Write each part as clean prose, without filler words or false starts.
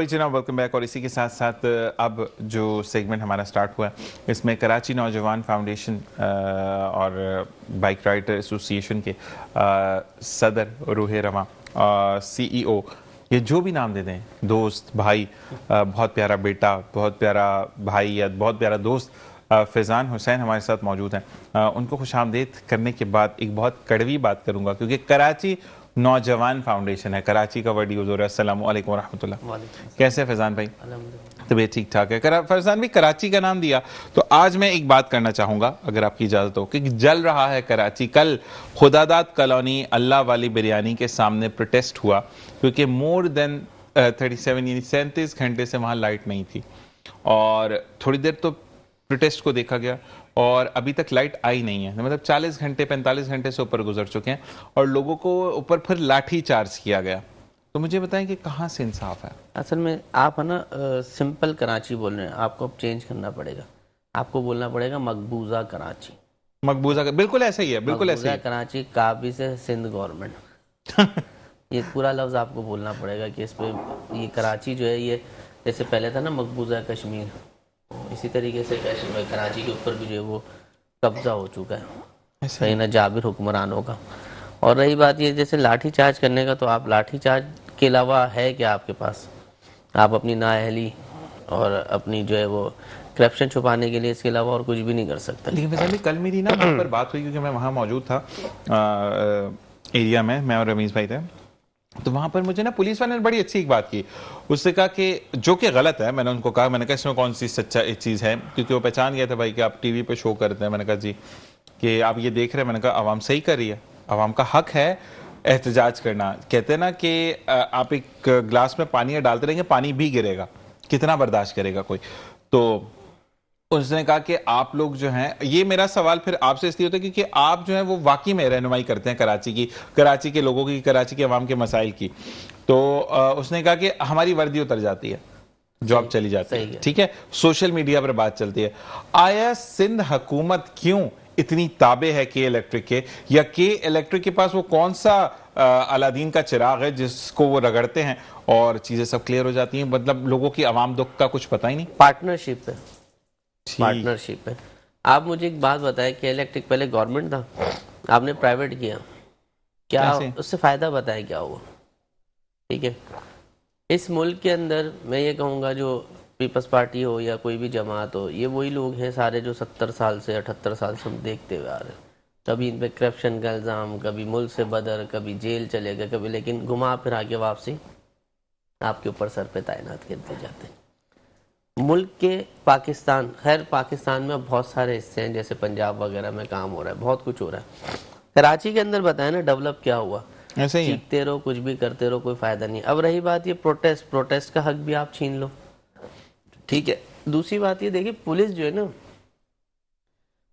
जनाब welcome back. और इसी के साथ साथ अब जो सेगमेंट हमारा स्टार्ट हुआ है इसमें कराची नौजवान फाउंडेशन और बाइक राइडर एसोसिएशन के सदर रूहे रवा CEO, ये जो भी नाम दे दें, दोस्त भाई, बहुत प्यारा बेटा, बहुत प्यारा भाई या बहुत प्यारा दोस्त फैज़ान हुसैन हमारे साथ मौजूद हैं। उनको खुशामदीद करने के बाद एक बहुत कड़वी बात करूंगा क्योंकि कराची नौजवान फाउंडेशन है, कराची का वर्ड यूज़ हो रहा है। अस्सलाम वालेकुम रहमतुल्लाह। कैसे फैज़ान भाई? तबीयत ठीक ठाक है। फैज़ान भाई, कराची का नाम दिया तो आज मैं एक बात करना चाहूँगा अगर आपकी इजाज़त हो कि जल रहा है कराची। कल खुदादाद कॉलोनी अल्लाह वाली बिरयानी के सामने प्रोटेस्ट हुआ क्योंकि मोर देन 37 यानी 37 घंटे से वहाँ लाइट नहीं थी और थोड़ी देर तो प्रोटेस्ट को देखा गया और अभी तक लाइट आई नहीं है। मतलब 40 घंटे 45 घंटे से ऊपर गुजर चुके हैं और लोगों को ऊपर फिर लाठी चार्ज किया गया। तो मुझे बताएं कि कहाँ से इंसाफ है? असल में आप है ना सिंपल कराची बोल रहे हैं, आपको अब चेंज करना पड़ेगा। आपको बोलना पड़ेगा मकबूजा कराची। मकबूजा का बिल्कुल ऐसा ही है, बिल्कुल ऐसा ही। कराची काबी से सिंध गवर्नमेंट ये पूरा लफ्ज़ आपको बोलना पड़ेगा कि इस पे ये कराची जो है, ये जैसे पहले था ना मकबूजा कश्मीर, इसी तरीके से कराची के ऊपर भी जो है वो कब्जा हो चुका है सही ना जाबिर हुक्मरानों का। और रही बात ये जैसे लाठी चार्ज करने का, तो आप लाठी चार्ज के अलावा है क्या आपके पास? आप अपनी नाअहली और अपनी जो है वो करप्शन छुपाने के लिए इसके अलावा और कुछ भी नहीं कर सकते। लेकिन वैसे कल मेरी ना वहाँ पर बात हुई क्योंकि मैं वहाँ मौजूद था एरिया में, मैं और रमीज भाई थे। तो वहां पर मुझे ना पुलिस वाले ने बड़ी अच्छी एक बात की। उससे कहा कि जो कि गलत है, मैंने उनको कहा, मैंने कहा इसमें कौन सी सच्चा एक चीज़ है, क्योंकि वो पहचान गया था भाई कि आप टीवी पे शो करते हैं। मैंने कहा जी कि आप ये देख रहे हैं। मैंने कहा आवाम सही कर रही है, आवाम का हक है एहतजाज करना। कहते हैं ना कि आप एक गिलास में पानी डालते रहेंगे, पानी भी गिरेगा, कितना बर्दाश्त करेगा कोई। तो उसने कहा कि आप लोग जो हैं, ये मेरा सवाल फिर आपसे इसलिए होता है क्योंकि आप जो है वो वाकई में रहनुमाई करते हैं कराची की, कराची के लोगों की, कराची के अवाम के मसाइल की। तो उसने कहा कि हमारी वर्दी उतर जाती है, जॉब चली जाती है, ठीक है, सोशल मीडिया पर बात चलती है। आया सिंध हुकूमत क्यों इतनी ताबे है के इलेक्ट्रिक के, या के इलेक्ट्रिक के पास वो कौन सा अलादीन का चिराग है जिसको वो रगड़ते हैं और चीजें सब क्लियर हो जाती हैं? मतलब लोगों की आवाम दुख का कुछ पता ही नहीं। पार्टनरशिप है, पार्टनरशिप है। आप मुझे एक बात बताएं कि इलेक्ट्रिक पहले गवर्नमेंट था, आपने प्राइवेट किया, क्या उससे फायदा बताएं क्या हुआ? ठीक है, इस मुल्क के अंदर मैं ये कहूँगा जो पीपल्स पार्टी हो या कोई भी जमात हो, ये वही लोग हैं सारे जो 70 साल से 78 साल से हम देखते हुए आ रहे हैं। कभी इन पे करप्शन का इल्ज़ाम, कभी मुल्क से बदर, कभी जेल चले गए, कभी, लेकिन घुमा फिरा के वापसी आपके ऊपर सर पे तैनात कर दिए जाते हैं। मुल्क के पाकिस्तान, खैर पाकिस्तान में बहुत सारे हिस्से हैं जैसे पंजाब वगैरह में काम हो रहा है, बहुत कुछ हो रहा है। कराची के अंदर बताया ना डेवलप क्या हुआ, ऐसे ही सीखते रहो, कुछ भी करते रहो, कोई फायदा नहीं। अब रही बात ये प्रोटेस्ट का हक भी आप छीन लो, ठीक है। दूसरी बात ये देखिए, पुलिस जो है ना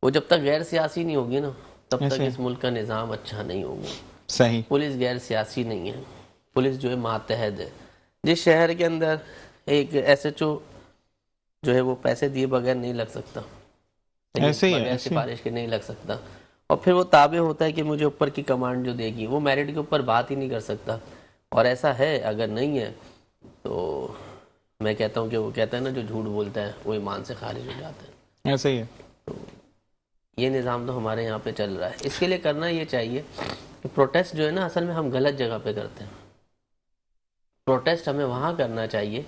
वो जब तक गैर सियासी नहीं होगी ना तब तक इस मुल्क का निज़ाम अच्छा नहीं होगा। सही, पुलिस गैर सियासी नहीं है, पुलिस जो है मातहत है। जिस शहर के अंदर एक SHO जो है वो पैसे दिए बगैर नहीं लग सकता, ऐसे ही बगैर सिफारिश के नहीं लग सकता, और फिर वो ताबे होता है कि मुझे ऊपर की कमांड जो देगी, वो मेरिट के ऊपर बात ही नहीं कर सकता। और ऐसा है, अगर नहीं है तो मैं कहता हूँ कि वो कहता है ना जो झूठ बोलता है वो ईमान से खारिज हो जाता है। ऐसे ही है। तो ये निज़ाम तो हमारे यहाँ पे चल रहा है। इसके लिए करना ये चाहिए कि प्रोटेस्ट जो है ना, असल में हम गलत जगह पे करते हैं। प्रोटेस्ट हमें वहाँ करना चाहिए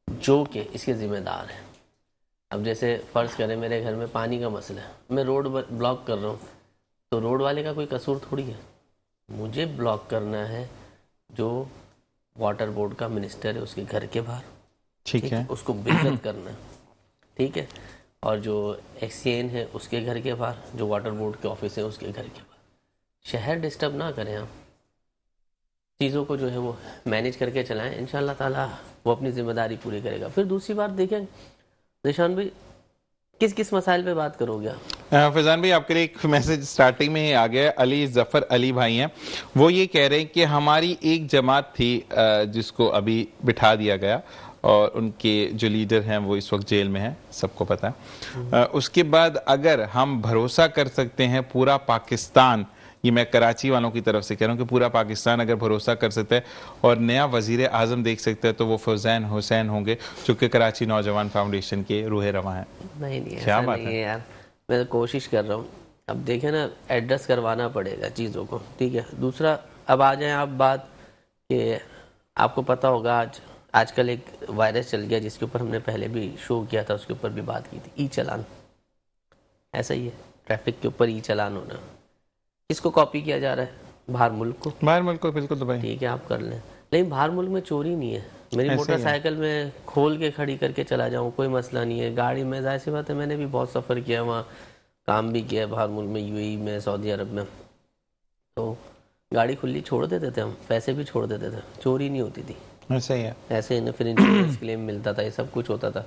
जो कि इसके ज़िम्मेदार हैं। अब जैसे फ़र्ज़ करें मेरे घर में पानी का मसला है, मैं रोड ब्लॉक कर रहा हूँ, तो रोड वाले का कोई कसूर थोड़ी है। मुझे ब्लॉक करना है जो वाटर बोर्ड का मिनिस्टर है उसके घर के बाहर, ठीक है, उसको बेइज्जत करना है, ठीक है। और जो एक्सीएन है उसके घर के बाहर, जो वाटर बोर्ड के ऑफिस है उसके घर के बाहर। शहर डिस्टर्ब ना करें, आप चीज़ों को जो है वो मैनेज करके चलाएं, इंशाल्लाह ताला वो अपनी जिम्मेदारी पूरी करेगा। फिर दूसरी बात देखें निशान भाई, किस किस मसाइल पे बात करोगे आप? फैजान भाई, आपके लिए एक मैसेज स्टार्टिंग में ही आ गया। अली जफर अली भाई हैं, वो ये कह रहे हैं कि हमारी एक जमात थी जिसको अभी बिठा दिया गया और उनके जो लीडर हैं वो इस वक्त जेल में हैं, सबको पता है। उसके बाद अगर हम भरोसा कर सकते हैं पूरा पाकिस्तान ये मैं कराची वालों की तरफ से कह रहा हूँ कि पूरा पाकिस्तान अगर भरोसा कर सकता है और नया वजीर आजम देख सकते हैं तो वो फौजैन हुसैन होंगे, जो कि कराची नौजवान फाउंडेशन के रूह रवां हैं। नहीं क्या ऐसा बात नहीं है यार, मैं तो कोशिश कर रहा हूँ। अब देखें ना, एड्रेस करवाना पड़ेगा चीज़ों को, ठीक है। दूसरा, अब आ जाए आप बात कि आपको पता होगा आजकल एक वायरस चल गया जिसके ऊपर हमने पहले भी शो किया था, उसके ऊपर भी बात की थी, ई चालान। ऐसा ही है, ट्रैफिक के ऊपर ई चालान होना। किसको कॉपी किया जा रहा है? बाहर मुल्क को। बाहर मुल्क को, बिल्कुल दुबई। ठीक है, आप कर लें, लेकिन बाहर मुल्क में चोरी नहीं है। मेरी मोटरसाइकिल में खोल के खड़ी करके चला जाऊँ, कोई मसला नहीं है। गाड़ी में, जाहिर सी बात है, मैंने भी बहुत सफ़र किया, वहाँ काम भी किया बाहर मुल्क में, यूएई में, सऊदी अरब में, तो गाड़ी खुली छोड़ देते थे हम, पैसे भी छोड़ देते थे, चोरी नहीं होती थी। ऐसे ही है, ऐसे ही फिर इंश्योरेंस क्लेम मिलता था, ये सब कुछ होता था।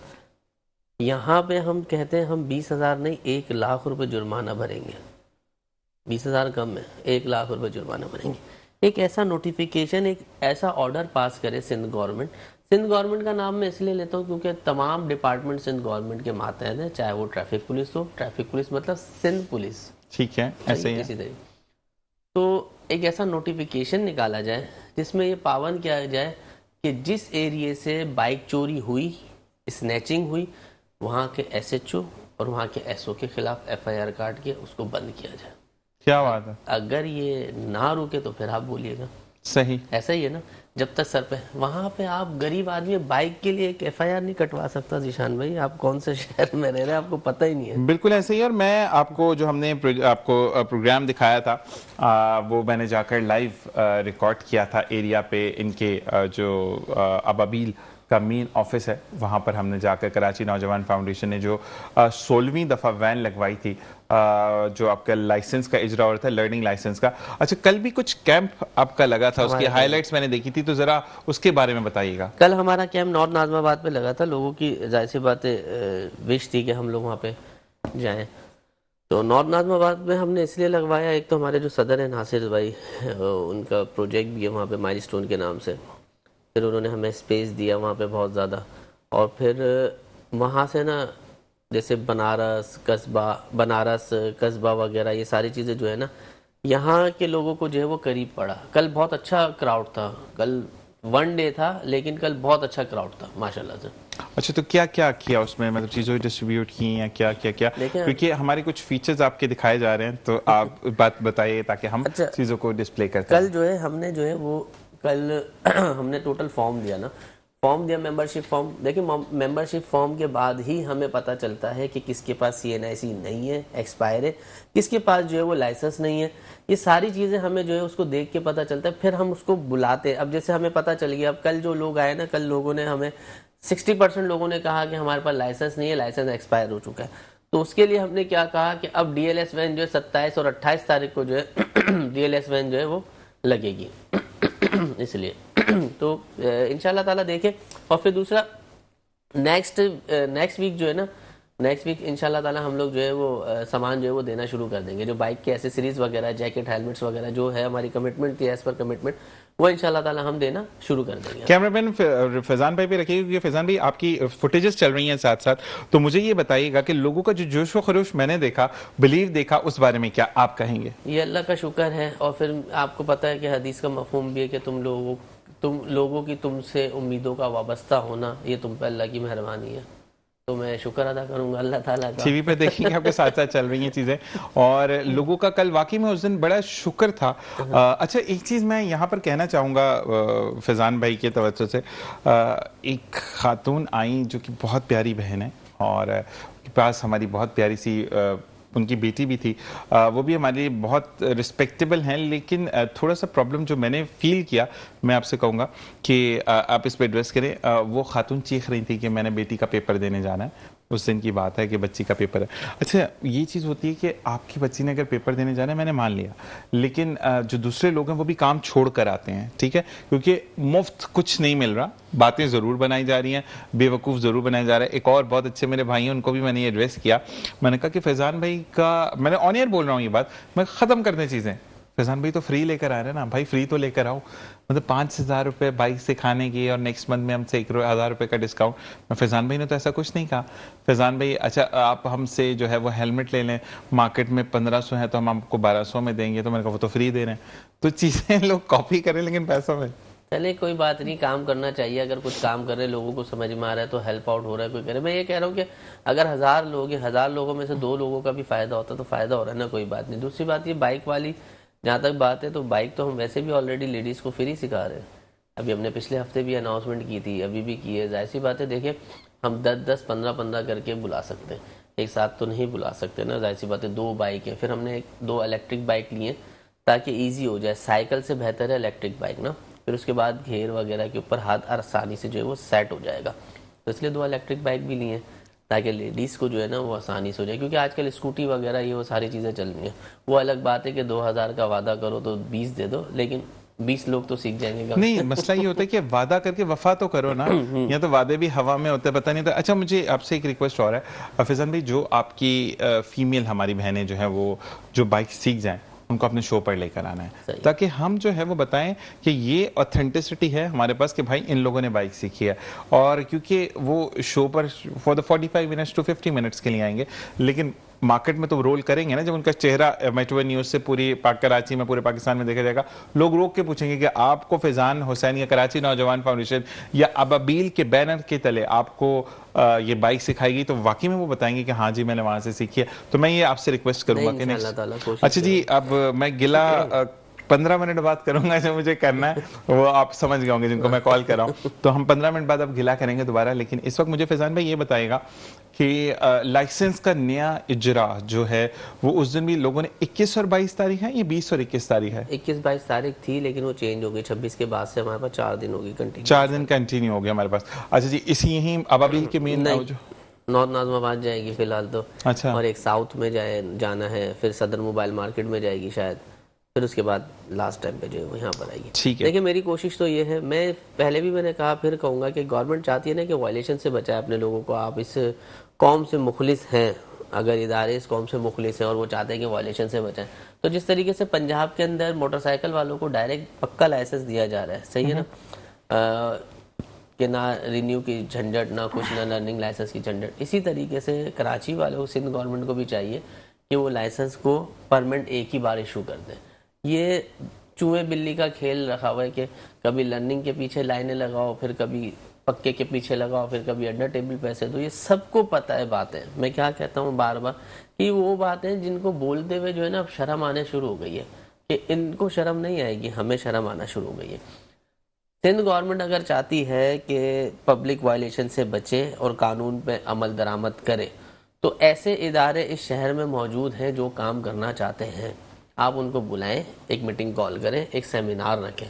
यहाँ पे हम कहते हैं हम 20,000 नहीं 1 लाख रुपए जुर्माना भरेंगे। 20,000 कम है, 1 लाख रुपए जुर्माना भरेंगे। एक ऐसा नोटिफिकेशन, एक ऐसा ऑर्डर पास करे सिंध गवर्नमेंट। सिंध गवर्नमेंट का नाम मैं इसलिए लेता हूँ क्योंकि तमाम डिपार्टमेंट सिंध गवर्नमेंट के मातहत हैं, चाहे वो ट्रैफिक पुलिस हो, ट्रैफिक पुलिस मतलब सिंध पुलिस, ठीक है, ऐसे ही है। इसी तरीके तो एक ऐसा नोटिफिकेशन निकाला जाए जिसमें ये पाबंद किया जाए कि जिस एरिया से बाइक चोरी हुई, स्नैचिंग हुई, वहाँ के एसएचओ और वहाँ के एसओ के खिलाफ एफआईआर काट के उसको बंद किया जाए। क्या बात है। अगर ये ना रुके तो फिर आप बोलिएगा। सही, ऐसा ही है ना, जब तक सर पे, वहाँ पे आप गरीब आदमी बाइक के लिए एक एफआईआर नहीं कटवा सकता। जीशान भाई, आप कौन से शहर में रह रहे हैं, आपको पता ही नहीं है। बिल्कुल ऐसे ही। और मैं आपको जो हमने आपको प्रोग्राम दिखाया था, वो मैंने जाकर लाइव रिकॉर्ड किया था एरिया पे। इनके जो अबाबील का मेन ऑफिस है, वहाँ पर हमने जाकर कराची नौजवान फाउंडेशन ने जो 16वीं दफ़ा वैन लगवाई थी, जो आपका लाइसेंस का इजरा हो रहा था, लर्निंग लाइसेंस का। अच्छा, कल भी कुछ कैंप आपका लगा था, उसकी हाइलाइट्स मैंने देखी थी, तो ज़रा उसके बारे में बताइएगा। कल हमारा कैंप नॉर्थ नाज़िमाबाद पे लगा था। लोगों की जाहिर सी बात विश थी कि हम लोग वहाँ पे जाएं, तो नॉर्थ नाज़िमाबाद में हमने इसलिए लगवाया, एक तो हमारे जो सदर हैं नासिर भाई, उनका प्रोजेक्ट भी है वहाँ पे माइलस्टोन के नाम से। फिर उन्होंने हमें स्पेस दिया वहाँ पे बहुत ज़्यादा, और फिर वहाँ से ना जैसे बनारस कस्बा वगैरह, ये सारी चीज़ें जो है ना, यहाँ के लोगों को जो है वो करीब पड़ा। कल बहुत अच्छा क्राउड था, कल 1 डे था, लेकिन कल बहुत अच्छा क्राउड था माशाल्लाह से। अच्छा, तो क्या क्या किया उसमें, मतलब चीज़ों डिस्ट्रीब्यूट की या क्या क्या क्या? क्योंकि हमारे कुछ फीचर्स आपके दिखाए जा रहे हैं, तो आप बात बताइए ताकि हम चीज़ों को डिस्प्ले करते हैं। कल जो है हमने जो है वो कल हमने टोटल फॉर्म दिया ना, फॉर्म दिया, मेंबरशिप फॉर्म। देखिए, मेंबरशिप फॉर्म के बाद ही हमें पता चलता है कि किसके पास CNIC नहीं है, एक्सपायर है, किसके पास जो है वो लाइसेंस नहीं है। ये सारी चीज़ें हमें जो है उसको देख के पता चलता है, फिर हम उसको बुलाते हैं। अब जैसे हमें पता चल गया, अब कल जो लोग आए ना, कल लोगों ने हमें 60% लोगों ने कहा कि हमारे पास लाइसेंस नहीं है, लाइसेंस एक्सपायर हो चुका है। तो उसके लिए हमने क्या कहा कि अब DLS वैन जो है 27 और 28 तारीख को जो है DLS वैन जो है वो लगेगी इसलिए तो इंशाल्लाह ताला देखें। और फिर दूसरा, नेक्स्ट वीक जो है ना, नेक्स्ट वीक इंशाल्लाह ताला हम लोग जो है वो सामान जो है वो देना शुरू कर देंगे। जो बाइक के एसेसरीज वगैरह, जैकेट, हेलमेट्स वगैरह जो है, हमारी कमिटमेंट थी एज पर कमिटमेंट, वो इंशाल्लाह ताला हम देना शुरू कर देंगे। कैमरामैन फैजान भाई पे रखिएगा, क्योंकि फैजान भाई आपकी फुटेजेस चल रही हैं साथ साथ, तो मुझे ये बताइएगा कि लोगों का जो जोश व खरोश मैंने देखा, बिलीव देखा, उस बारे में क्या आप कहेंगे? ये अल्लाह का शुक्र है। और फिर आपको पता है कि हदीस का मफहूम भी है कि तुम लोगों की तुमसे उम्मीदों का वाबस्ता होना, ये तुम पे अल्लाह की मेहरबानी है। तो मैं शुक्र अदा करूंगा अल्लाह ताला का। टीवी पे देखेंगे आपके साथ साथ चल रही हैं चीज़ें, और लोगों का कल वाकई में उस दिन बड़ा शुक्र था। अच्छा, एक चीज़ मैं यहाँ पर कहना चाहूँगा फैज़ान भाई के तवज्जो से, एक खातून आई जो कि बहुत प्यारी बहन है, और उनके पास हमारी बहुत प्यारी सी उनकी बेटी भी थी, वो भी हमारे लिए बहुत रिस्पेक्टेबल हैं, लेकिन थोड़ा सा प्रॉब्लम जो मैंने फील किया, मैं आपसे कहूँगा कि आप इस पर एड्रेस करें। वो खातून चीख रही थी कि मैंने बेटी का पेपर देने जाना है। उस दिन की बात है कि बच्ची का पेपर है। अच्छा, ये चीज़ होती है कि आपकी बच्ची ने अगर पेपर देने जाना है, मैंने मान लिया, लेकिन जो दूसरे लोग हैं वो भी काम छोड़ कर आते हैं, ठीक है, क्योंकि मुफ्त कुछ नहीं मिल रहा, बातें ज़रूर बनाई जा रही हैं, बेवकूफ़ ज़रूर बनाया जा रहा है। एक और बहुत अच्छे मेरे भाई हैं, उनको भी मैंने ये एड्रेस किया, मैंने कहा कि फैज़ान भाई का, मैंने ऑन एयर बोल रहा हूँ ये बात, मैं ख़त्म कर दें चीज़ें, फैजान भाई तो फ्री लेकर आ रहे हैं ना भाई, फ्री तो लेकर आओ। मतलब 5,000 रुपये बाइक से खाने की और नेक्स्ट मंथ में हमसे 1,000 रुपये का डिस्काउंट। फैजान भाई ने तो ऐसा कुछ नहीं कहा। फैजान भाई अच्छा आप हमसे जो है वो हेलमेट ले लें, मार्केट में 1500 है तो हम आपको 1200 में देंगे, तो मैंने कहा वो तो फ्री दे रहे हैं। तो चीज़ें लोग कॉपी करें लेकिन पैसों में। चले कोई बात नहीं, काम करना चाहिए। अगर कुछ काम कर रहे लोगों को समझ में आ रहा है तो हेल्प आउट हो रहा है, कोई करे। मैं ये कह रहा हूँ कि अगर 1000 लोग हैं, 1000 लोगों में से 2 लोगों का भी फायदा होता तो फायदा हो रहा है ना, कोई बात नहीं। दूसरी बात ये बाइक वाली जहाँ तक बात है, तो बाइक तो हम वैसे भी ऑलरेडी लेडीज़ को फ्री सिखा रहे हैं। अभी हमने पिछले हफ्ते भी अनाउंसमेंट की थी, अभी भी की है। जाहिर सी बात है, देखिए हम 10-10, 15-15 करके बुला सकते हैं, एक साथ तो नहीं बुला सकते ना। जाहिर सी बात है 2 बाइक है, फिर हमने 2 इलेक्ट्रिक बाइक लिए ताकि ईजी हो जाए। साइकिल से बेहतर है इलेक्ट्रिक बाइक ना, फिर उसके बाद घेर वगैरह के ऊपर हाथ आसानी से जो है वो सेट हो जाएगा। तो इसलिए 2 इलेक्ट्रिक बाइक भी लिए हैं ताकि लेडीज़ को जो है ना वो आसानी से हो जाए, क्योंकि आजकल स्कूटी वगैरह ये वो सारी चीज़ें चल रही हैं। वो अलग बात है कि 2000 का वादा करो तो 20 दे दो, लेकिन 20 लोग तो सीख जाएंगे। नहीं, मसला ये होता है कि वादा करके वफा तो करो ना। या तो वादे भी हवा में होते हैं, पता नहीं। तो अच्छा मुझे आपसे एक रिक्वेस्ट और है फैजान भाई, जो आपकी फीमेल हमारी बहनें जो है वो जो बाइक सीख जाएं, उनको अपने शो पर लेकर आना है ताकि हम जो है वो बताएं कि ये ऑथेंटिसिटी है हमारे पास कि भाई इन लोगों ने बाइक सीखी है। और क्योंकि वो शो पर for the 45 minutes to 50 minutes के लिए आएंगे, लेकिन मार्केट में तो रोल करेंगे ना जब उनका चेहरा मेट्रो न्यूज़ से पूरी कराची में, पूरे पाकिस्तान में देखा जाएगा। लोग रोक के पूछेंगे कि आपको फैजान हुसैन या कराची नौजवान फाउंडेशन या अबाबील के बैनर के तले आपको ये बाइक सिखाएगी, तो वाकई में वो बताएंगे कि हाँ जी मैंने वहां से सीखी है। तो मैं ये आपसे रिक्वेस्ट करूंगा कि नेक्स्ट। अच्छा जी, अब मैं गिला 15 मिनट बात करूंगा जो मुझे करना है, वो आप समझ गए होंगे जिनको मैं कॉल कर रहा हूँ। तो हम 15 मिनट बाद अब गिला करेंगे दोबारा। लेकिन इस वक्त मुझे फैजान भाई ये बताएगा कि लाइसेंस का नया इजरा जो है वो उस दिन भी लोगों ने 21 और 22 तारीख है, ये 20 और 21 तारीख है। 21-22 तारीख थी, लेकिन वो चेंज हो गई 26 के बाद से। हमारे पास 4 दिन होगी कंटिन्यू, 4 दिन कंटिन्यू हो गया हमारे पास। अच्छा जी, इसी यही अबाबील के मेन जो नॉर्थ नाज़िमाबाद जाएगी फिलहाल तो। अच्छा, और एक साउथ में जाना है, फिर सदर मोबाइल मार्केट में जाएगी शायद, फिर उसके बाद लास्ट टाइम पे जो है वो यहाँ पर आएगी। ठीक है। देखिए मेरी कोशिश तो ये है, मैं पहले भी मैंने कहा फिर कहूँगा कि गवर्नमेंट चाहती है ना कि वायलेशन से बचाए अपने लोगों को। आप इस कौम से मुखलिस हैं, अगर इदारे इस कौम से मुखलिस हैं और वो चाहते हैं कि वायलेशन से बचाएं, तो जिस तरीके से पंजाब के अंदर मोटरसाइकिल वालों को डायरेक्ट पक्का लाइसेंस दिया जा रहा है, सही है ना, कि ना रिन्यू की झंझट, ना कुछ, ना लर्निंग लाइसेंस की झंझट। इसी तरीके से कराची वालों को, सिंध गवर्नमेंट को भी चाहिए कि वो लाइसेंस को परमानेंट एक ही बार इशू कर दें। ये चूहे बिल्ली का खेल रखा हुआ है कि कभी लर्निंग के पीछे लाइनें लगाओ, फिर कभी पक्के के पीछे लगाओ, फिर कभी अंडर टेबल पैसे दो। ये सबको पता है बातें। मैं क्या कहता हूँ बार बार कि वो बातें जिनको बोलते हुए जो है ना अब शर्म आने शुरू हो गई है, कि इनको शर्म नहीं आएगी, हमें शर्म आना शुरू हो गई है। सिंध गवर्नमेंट अगर चाहती है कि पब्लिक वायलेशन से बचे और कानून पे अमल दरामद करे, तो ऐसे इदारे इस शहर में मौजूद हैं जो काम करना चाहते हैं। आप उनको बुलाएं, एक मीटिंग कॉल करें, एक सेमिनार रखें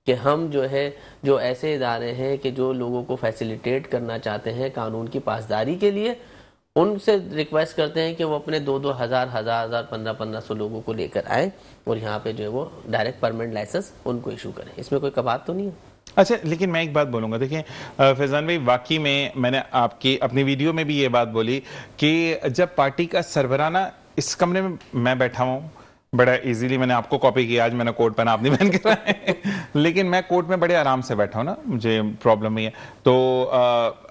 कि हम जो है, जो ऐसे इदारे हैं कि जो लोगों को फैसिलिटेट करना चाहते हैं कानून की पासदारी के लिए, उनसे रिक्वेस्ट करते हैं कि वो अपने 2-2 हज़ार, 1500 लोगों को लेकर आए और यहाँ पे जो है वो डायरेक्ट परमानेंट लाइसेंस उनको इशू करें। इसमें कोई कबात तो नहीं है। अच्छा, लेकिन मैं एक बात बोलूंगा, देखिए फैजान भाई, वाकई में मैंने आपकी अपनी वीडियो में भी ये बात बोली कि जब पार्टी का सरबराना इस कमरे में मैं बैठा हूँ, बड़ा इजीली मैंने आपको कॉपी किया, आज मैंने कोट पहना, आपने पहन कर है लेकिन मैं कोर्ट में बड़े आराम से बैठा हूँ ना, मुझे प्रॉब्लम नहीं है। तो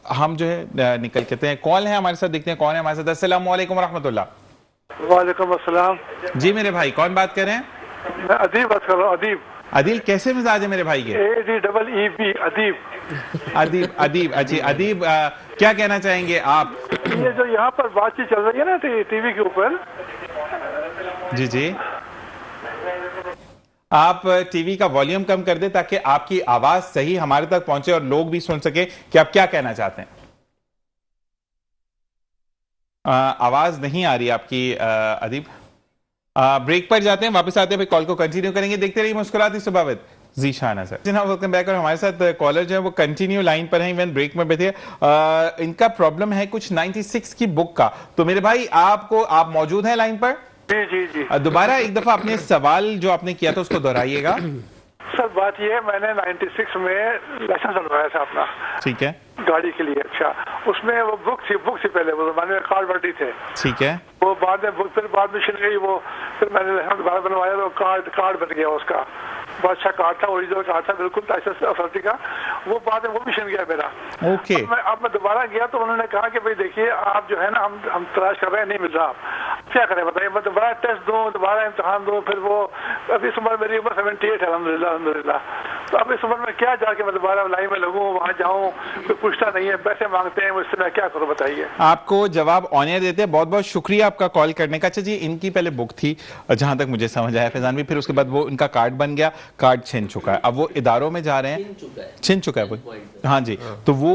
हम जो है निकल के हैं। कॉल है हमारे साथ, देखते हैं कौन है हमारे साथ। अस्सलाम वालेकुम रहमतुल्लाह। वालेकुम अस्सलाम जी मेरे भाई, कौन बात कर रहे हैं? मैं अदीब बात कर रहा हूँ। अदीब। अदीब, कैसे मिजाज है मेरे भाई के? ADEEB अदीब। अदीब, अदीब, अच्छी अदीब, क्या कहना चाहेंगे आप? ये जो यहाँ पर बातचीत चल रही है ना टीवी के ऊपर। जी जी, आप टीवी का वॉल्यूम कम कर दे ताकि आपकी आवाज सही हमारे तक पहुंचे और लोग भी सुन सके कि आप क्या कहना चाहते हैं। आवाज नहीं आ रही आपकी अदीब। ब्रेक पर जाते हैं, वापस आते हैं, फिर कॉल को कंटिन्यू करेंगे। देखते रहिए मुस्कुराती सुबह जीशाना सर। Welcome back. और हमारे साथ कॉलर जो है वो कंटिन्यू लाइन पर हैं, इवन ब्रेक में बैठे। इनका प्रॉब्लम है कुछ 96 की बुक का। तो मेरे भाई आप मौजूद हैं लाइन पर? जी जी जी। दोबारा एक दफा अपने सवाल जो आपने किया था उसको दोहराइएगा। सर बात ये है, मैंने 96 में लाइसेंस बनवाया था अपना, ठीक है, गाड़ी के लिए। अच्छा, उसमें वो बुक थी पहले, वो जमाने में कार्ड वर्डी थे। ठीक है। वो बाद में बुक फिर बाद में छिन गई वो, फिर मैंने दोबारा बनवाया तो कार्ड बन गया उसका, बहुत अच्छा कार्ड था, ओरिजिनल कार्ड था बिल्कुल लाइसेंस अथॉरिटी का। वो बाद में वो भी छिन गया मेरा। ओके। अब मैं दोबारा गया तो उन्होंने कहा कि भाई देखिए आप जो है ना, हम तलाश कर रहे हैं, नहीं मिल रहा, आप क्या करें बताइए, मैं दोबारा टेस्ट दूं, दोबारा इम्तहान दूं, फिर वो अभी इस उम्र मेरी उम्र 78 है अल्हम्दुलिल्लाह। तो अब इस उम्र में क्या जाके मैं दोबारा लाइन में लगूं, वहाँ जाऊं, कोई पूछता नहीं है, पैसे मांगते हैं मुझसे, मैं क्या करूं बताइए। आपको जवाब ऑनियर देते हैं। बहुत बहुत शुक्रिया आपका कॉल करने का। अच्छा जी, इनकी पहले बुक थी जहां तक मुझे समझ आया फैजान भी, फिर उसके बाद वो इनका कार्ड बन गया, कार्ड छिन चुका है, अब वो इदारों में जा रहे हैं, छिन चुका है वो। हाँ जी, तो वो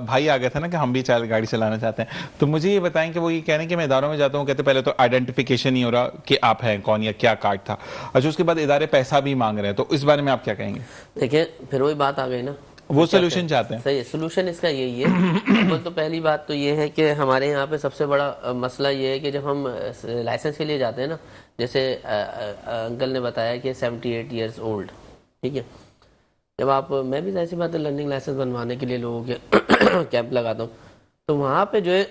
भाई आ गया था ना कि हम भी गाड़ी चलाना चाहते हैं, तो मुझे ये बताएं कि वो ये कह रहे हैं कि मैं इदारों में जाता हूँ, कहते पहले तो आइडेंटिफिकेशन नहीं हो रहा कि आप हैं कौन या क्या कार्ड था, अच्छा उसके बाद इदारे पैसा भी मांग रहे हैं, तो इस बारे में आप क्या कहेंगे? देखिए फिर वही बात आ गई ना, वो सोल्यूशन चाहते हैं। सही है, सोल्यूशन इसका यही है। तो पहली बात तो ये है कि हमारे यहाँ पे सबसे बड़ा मसला ये है कि जब हम लाइसेंस के लिए जाते हैं ना, जैसे अंकल ने बताया कि 78 ईयर्स ओल्ड, ठीक है, जब आप, मैं भी ऐसी बात है लर्निंग लाइसेंस बनवाने के लिए लोगों के कैंप लगाता हूँ, तो वहाँ पे जो है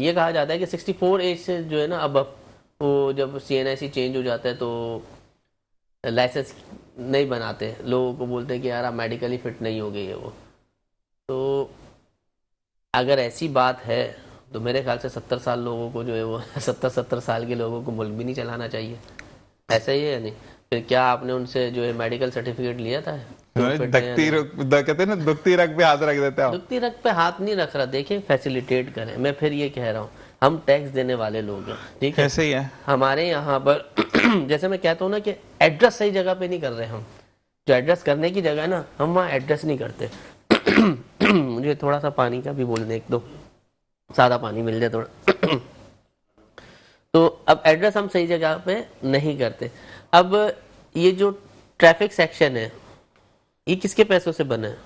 ये कहा जाता है कि 64 एज से जो है ना, अब वो जब CNIC चेंज हो जाता है तो लाइसेंस नहीं बनाते, लोगों को बोलते हैं कि यार आप मेडिकली फिट नहीं हो गई है वो। तो अगर ऐसी बात है तो मेरे ख्याल से 70 साल लोगों को जो है वो 70 साल के लोगों को मुल्क भी नहीं चलाना चाहिए, ऐसा ही है या नहीं? फिर क्या आपने उनसे जो है मेडिकल सर्टिफिकेट लिया था? कहते हैं ना, दुखती रग पे हाथ रख देते हैं। दुखती रग पे हाथ नहीं रख रहा, देखिए फैसिलिटेट करें। मैं फिर ये कह रहा हूँ, हम टैक्स देने वाले लोग हैं, ठीक है, ऐसे ही है हमारे यहाँ पर जैसे मैं कहता हूँ ना कि एड्रेस सही जगह पे नहीं कर रहे हम, जो एड्रेस करने की जगह है ना, हम वहाँ एड्रेस नहीं करते। मुझे थोड़ा सा पानी का भी बोलने, एक दो सादा पानी मिल जाए थोड़ा। तो अब एड्रेस हम सही जगह पे नहीं करते। अब ये जो ट्रैफिक सेक्शन है, ये किसके पैसों से बना है?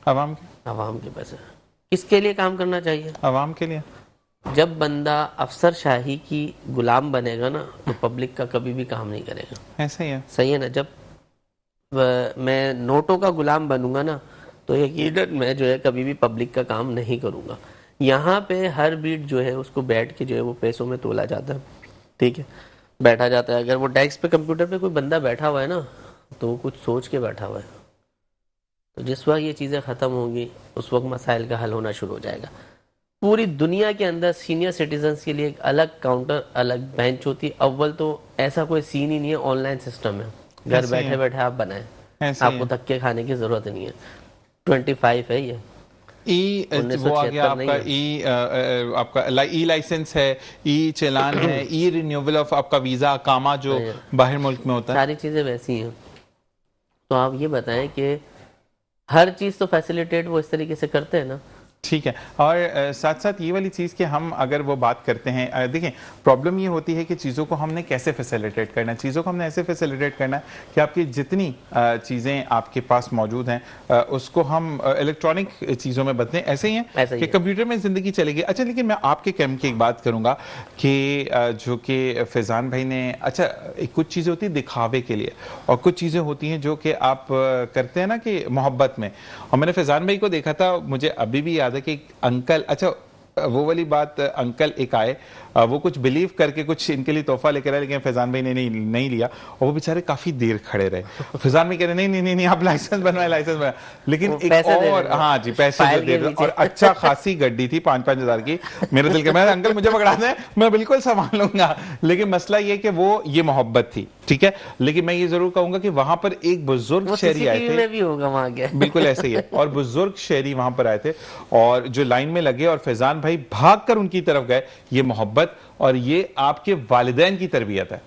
आवाम के पैसे। किसके लिए काम करना चाहिए? आवाम के लिए। जब बंदा अफसरशाही की गुलाम बनेगा ना, तो पब्लिक का कभी भी काम नहीं करेगा। ऐसे ही है। सही है ना? जब मैं नोटों का गुलाम बनूंगा ना, तो यकीनन मैं जो है कभी भी पब्लिक का काम नहीं करूंगा। यहाँ पे हर बीट जो है उसको बैठ के जो है वो पैसों में तोला जाता है, ठीक है, बैठा जाता है। अगर वो डेस्क पे कंप्यूटर पे कोई बंदा बैठा हुआ है ना, तो वो कुछ सोच के बैठा हुआ है। तो जिस वक्त ये चीज़ें ख़त्म होंगी, उस वक्त मसाइल का हल होना शुरू हो जाएगा। पूरी दुनिया के अंदर सीनियर सिटीजन्स के लिए एक अलग काउंटर, अलग बेंच होती है। अव्वल तो ऐसा कोई सीन ही नहीं है, ऑनलाइन सिस्टम है, घर बैठे बैठे आप बनाएं, आपको धक्के खाने की जरूरत नहीं है। 25 है ये। वो आ गया आपका आपका ई लाइसेंस है, ई चालान है, ई रिन्यूअल ऑफ आपका वीजा अकामा जो बाहर मुल्क में होता है, सारी चीजें वैसी हैं। तो आप ये बताएं कि हर चीज तो फैसिलिटेट वो इस तरीके से करते हैं ना, ठीक है। और साथ साथ ये वाली चीज़ कि हम अगर वो बात करते हैं, देखें प्रॉब्लम ये होती है कि चीज़ों को हमने कैसे फैसिलिटेट करना है। चीज़ों को हमने ऐसे फैसिलिटेट करना है कि आपकी जितनी चीज़ें आपके पास मौजूद हैं उसको हम इलेक्ट्रॉनिक चीज़ों में बदलें। ऐसे ही है कि कंप्यूटर में ज़िंदगी चलेगी। अच्छा, लेकिन मैं आपके कैम्प की एक बात करूँगा कि जो कि फैज़ान भाई ने, अच्छा कुछ चीज़ें होती हैं दिखावे के लिए और कुछ चीज़ें होती हैं जो कि आप करते हैं ना कि मोहब्बत में। और मैंने फैज़ान भाई को देखा था, मुझे अभी भी याद है कि अंकल, अच्छा वो वाली बात, अंकल एक आए, वो कुछ बिलीव करके कुछ इनके लिए तोहफा लेकर आए, लेकिन फैजान भाई ने नहीं लिया और वो बेचारे काफी देर खड़े रहे। फैजान भाई कह रहे नहीं आप लाइसेंस बनवाए, लाइसेंस बनवाए, लेकिन एक और, हाँ जी, पैसे दे रहे और अच्छा खासी गड्डी थी 5-5 हज़ार की। मेरे दिल के, मैं अंकल मुझे पकड़ा दें, मैं बिल्कुल संभाल लूंगा। लेकिन मसला ये कि वो ये मोहब्बत थी, ठीक है। लेकिन मैं ये जरूर कहूंगा कि वहां पर एक बुजुर्ग शहरी आए थे, भी होगा वहां के, बिल्कुल ऐसे ही है, और बुजुर्ग शहरी वहां पर आए थे और जो लाइन में लगे और फैजान भाई भागकर उनकी तरफ गए। ये मोहब्बत और ये आपके वालिदैन की तरबियत है।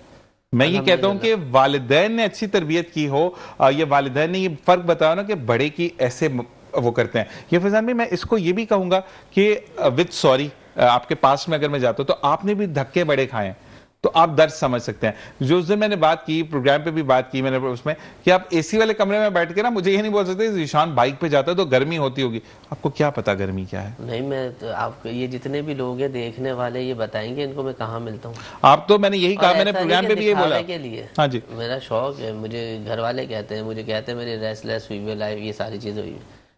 मैं ये कहता हूं कि वालिदैन ने अच्छी तरबियत की हो, ये वालिदैन ने ये फर्क बताया ना कि बड़े की ऐसे वो करते हैं। ये फैजान भाई, मैं इसको ये भी कहूंगा कि विद सॉरी, आपके पास में अगर मैं जाता हूं तो आपने भी धक्के बड़े खाए हैं, तो आप दर्द समझ सकते हैं। जो उस दिन मैंने बात की, प्रोग्राम पे भी बात की मैंने उसमें, कि आप एसी वाले कमरे में बैठ के ना, मुझे ये नहीं बोल सकते ईशान बाइक पे जाता है तो गर्मी होती होगी। आपको क्या पता गर्मी क्या है? नहीं, मैं तो आपको ये जितने भी लोग हैं देखने वाले, ये बताएंगे इनको मैं कहाँ मिलता हूँ। आप तो, मैंने यही कहा, मैंने प्रोग्राम पे भी यही बोला के लिए। हाँ जी, मेरा शौक है, मुझे घर वाले कहते हैं, मुझे कहते हैं मेरी रेस्टलेस हुई है लाइफ, ये सारी चीजें हुई।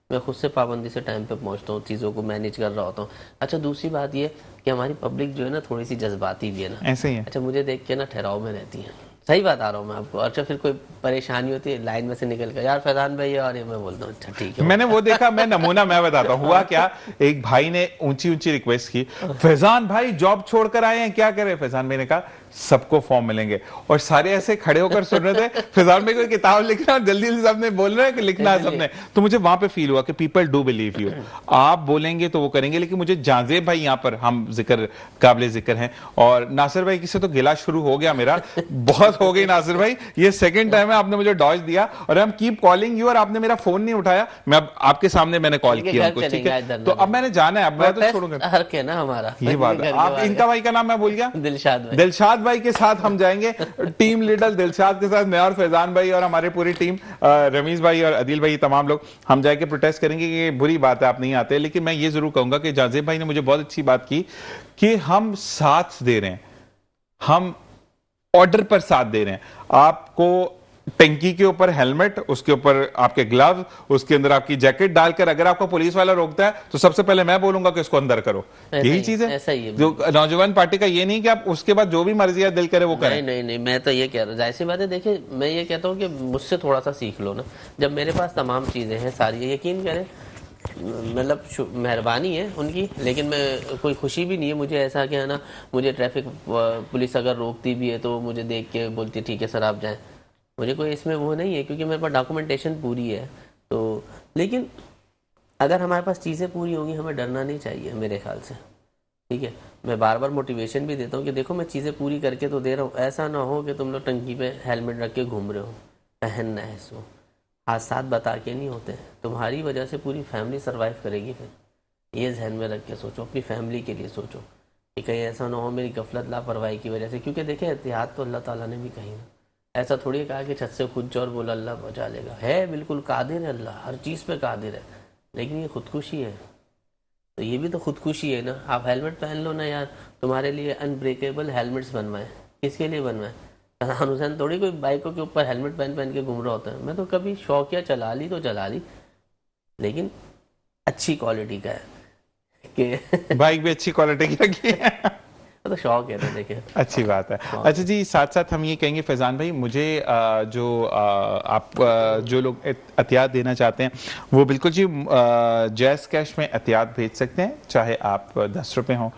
मैं खुद से पाबंदी से टाइम पे पहुंचता हूँ, चीज़ों को मैनेज कर रहा होता हूँ। अच्छा, दूसरी बात ये कि हमारी पब्लिक जो है ना थोड़ी सी जज्बाती भी है ना, ऐसे ही है। अच्छा, मुझे देख के ना ठहराव में रहती है, सही बात आ रहा हूँ मैं आपको। अच्छा, फिर कोई परेशानी होती है लाइन में से निकल कर, यार फैजान भाई, और ये मैं बोलता हूँ अच्छा ठीक है। मैंने वो देखा, मैं नमूना मैं बताता हूँ। हुआ क्या, एक भाई ने ऊंची ऊंची रिक्वेस्ट की, फैजान भाई जॉब छोड़कर आए हैं, क्या करें? फैजान भाई ने कहा सबको फॉर्म मिलेंगे, और सारे ऐसे खड़े होकर सुन रहे थे। फैजान भाई कोई किताब लिखना और जल्दी जल्दी सबने बोल रहे हैं कि लिखना है सबने। तो मुझे वहां पे फील हुआ कि पीपल डू बिलीव यू, आप बोलेंगे तो वो करेंगे। लेकिन मुझे जाजेब भाई यहाँ पर हम जिक्र काबिले जिक्र हैं, और नासिर भाई की से तो गिला शुरू हो गया मेरा, बहुत हो गई नासिर भाई, ये सेकंड टाइम है आपने मुझे डॉज दिया, और हम कीप कॉलिंग यू और आपने मेरा फोन नहीं उठाया। मैं अब आपके सामने मैंने कॉल किया उनको, ठीक है? तो अब मैंने जाना है, अब मैं तो छोड़ूंगा हर के ना हमारा ये बात है। आप इनका भाई का नाम मैं भूल गया, दिलशाद भाई के साथ हम जाएंगे, टीम लीडर दिलशाद के साथ, मैं और फैजान भाई और हमारी पूरी टीम, रमीज भाई और अदिल भाई, तमाम लोग हम जाके प्रोटेस्ट करेंगे कि बुरी बात है आप नहीं आते। लेकिन मैं ये जरूर कहूंगा कि जाजेब भाई ने मुझे बहुत अच्छी बात की कि हम साथ दे रहे हैं, हम ऑर्डर पर साथ दे रहे हैं। आपको टंकी के ऊपर हेलमेट, उसके ऊपर आपके ग्लव, उसके अंदर आपकी जैकेट डालकर अगर आपको पुलिस वाला रोकता है तो सबसे पहले मैं बोलूंगा कि इसको अंदर करो। यही चीज है, ऐसा ही है। जो नौजवान पार्टी का ये नहीं कि आप उसके बाद जो भी मर्जी है दिल करे वो करें। नहीं, मैं तो ये कह रहा हूँ, जाहिर सी बात है। देखिए, मैं ये कहता हूँ कि मुझसे थोड़ा सा सीख लो ना। जब मेरे पास तमाम चीजें हैं सारी, यकीन करें, मतलब मेहरबानी है उनकी, लेकिन मैं कोई खुशी भी नहीं है मुझे ऐसा कि है ना, मुझे ट्रैफिक पुलिस अगर रोकती भी है तो मुझे देख के बोलती है ठीक है सर आप जाएं, मुझे कोई इसमें वो नहीं है, क्योंकि मेरे पास डॉक्यूमेंटेशन पूरी है। तो लेकिन अगर हमारे पास चीज़ें पूरी होंगी, हमें डरना नहीं चाहिए मेरे ख्याल से, ठीक है? मैं बार बार मोटिवेशन भी देता हूँ कि देखो मैं चीज़ें पूरी करके तो दे रहा हूँ, ऐसा ना हो कि तुम लोग टंकी पे हेलमेट रख के घूम रहे हो, पहनना है इसको। हादसात बता के नहीं होते, तुम्हारी वजह से पूरी फैमिली सर्वाइव करेगी। फिर ये जहन में रख के सोचो, अपनी फैमिली के लिए सोचो कि कहीं ऐसा ना हो मेरी गफलत लापरवाही की वजह से। क्योंकि देखिए, एहतियात तो अल्लाह ताला ने भी कही ना, ऐसा थोड़ी कहा कि छत से खुद जाओ और बोला अल्लाह बचा लेगा। है बिल्कुल कादिर है, अल्लाह हर चीज़ पे कादिर है, लेकिन ये खुदकुशी है, तो ये भी तो खुदकुशी है ना। आप हेलमेट पहन लो ना यार, तुम्हारे लिए अनब्रेकेबल हेलमेट्स बनवाए, किसके लिए बनवाए? सदाम हुसैन थोड़ी कोई बाइकों के ऊपर हेलमेट पहन पहन के घूम रहा होता है। मैं तो कभी शौकिया चला ली तो चला ली, लेकिन अच्छी क्वालिटी का है कि बाइक भी अच्छी क्वालिटी की रखी है तो शौक है, तो देखिए अच्छी बात है। अच्छा जी, साथ साथ हम ये कहेंगे फैजान भाई, मुझे आप जो लोग एहतियात देना चाहते हैं वो बिल्कुल जी जैज़ कैश में एहतियात भेज सकते हैं, चाहे आप 10 रुपये हों,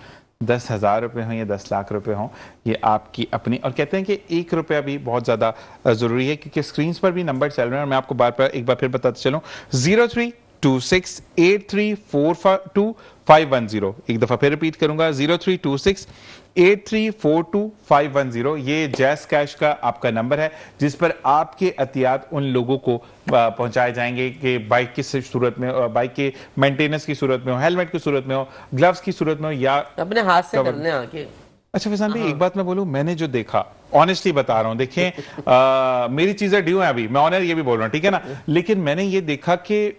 10,000 रुपये हों या 10 लाख रुपए हों, ये आपकी अपनी। और कहते हैं कि 1 रुपया भी बहुत ज़्यादा ज़रूरी है, क्योंकि स्क्रीन पर भी नंबर चल रहे हैं और मैं आपको एक बार फिर बताते चलूँ, 032683425110। एक दफ़ा फिर रिपीट करूंगा, 032683425110। ये जैज़ कैश का आपका नंबर है, जिस पर आपके एहतियात उन लोगों को पहुंचाए जाएंगे कि बाइक की सूरत में, बाइक के मेंटेनेंस की सूरत में हो, हेलमेट की सूरत में हो, ग्लव्स की सूरत में हो, या अपने हाथ से करने आके। अच्छा फैजान भाई, एक बात मैं बोलूं, मैंने जो देखा, ऑनेस्टली बता रहा हूं, देखें मेरी चीजें ड्यू हैं अभी, मैं ऑनर ये भी बोल रहा हूं, ठीक है ना, लेकिन मैंने ये देखा कि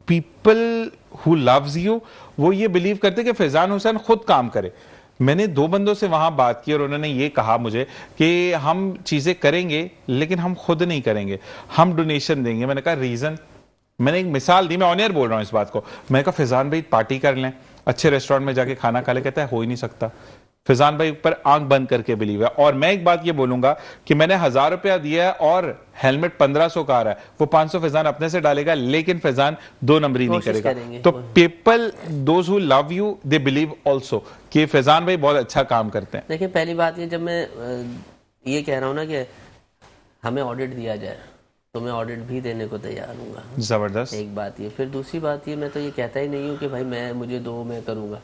पीपल हु लव्स यू वो ये बिलीव करते कि फैजान हुसैन खुद काम करे। मैंने 2 बंदों से वहां बात की और उन्होंने ये कहा मुझे कि हम चीजें करेंगे लेकिन हम खुद नहीं करेंगे, हम डोनेशन देंगे। मैंने कहा रीजन, मैंने एक मिसाल दी, मैं ऑनियर बोल रहा हूं इस बात को। मैंने कहा फैजान भाई पार्टी कर लें, अच्छे रेस्टोरेंट में जाके खाना खा ले, कहता है हो ही नहीं सकता। फैजान भाई पर आंख बंद करके बिलीव है। और मैं एक बात ये बोलूंगा कि मैंने 1000 रुपया दिया है और हेलमेट 1500 का आ रहा है, वो 500 फैजान अपने से डालेगा, लेकिन फैजान 2 नंबरी नहीं करेगा। तो people those who love you they believe also कि फैजान भाई बहुत अच्छा काम करते हैं। देखिए, पहली बात ये, जब मैं ये कह रहा हूं ना कि हमें ऑडिट दिया जाए तो मैं ऑडिट भी देने को तैयार हूँ। जबरदस्त, एक बात ये। फिर दूसरी बात ये, मैं तो ये कहता ही नहीं हूँ कि भाई मुझे दो, मैं करूंगा।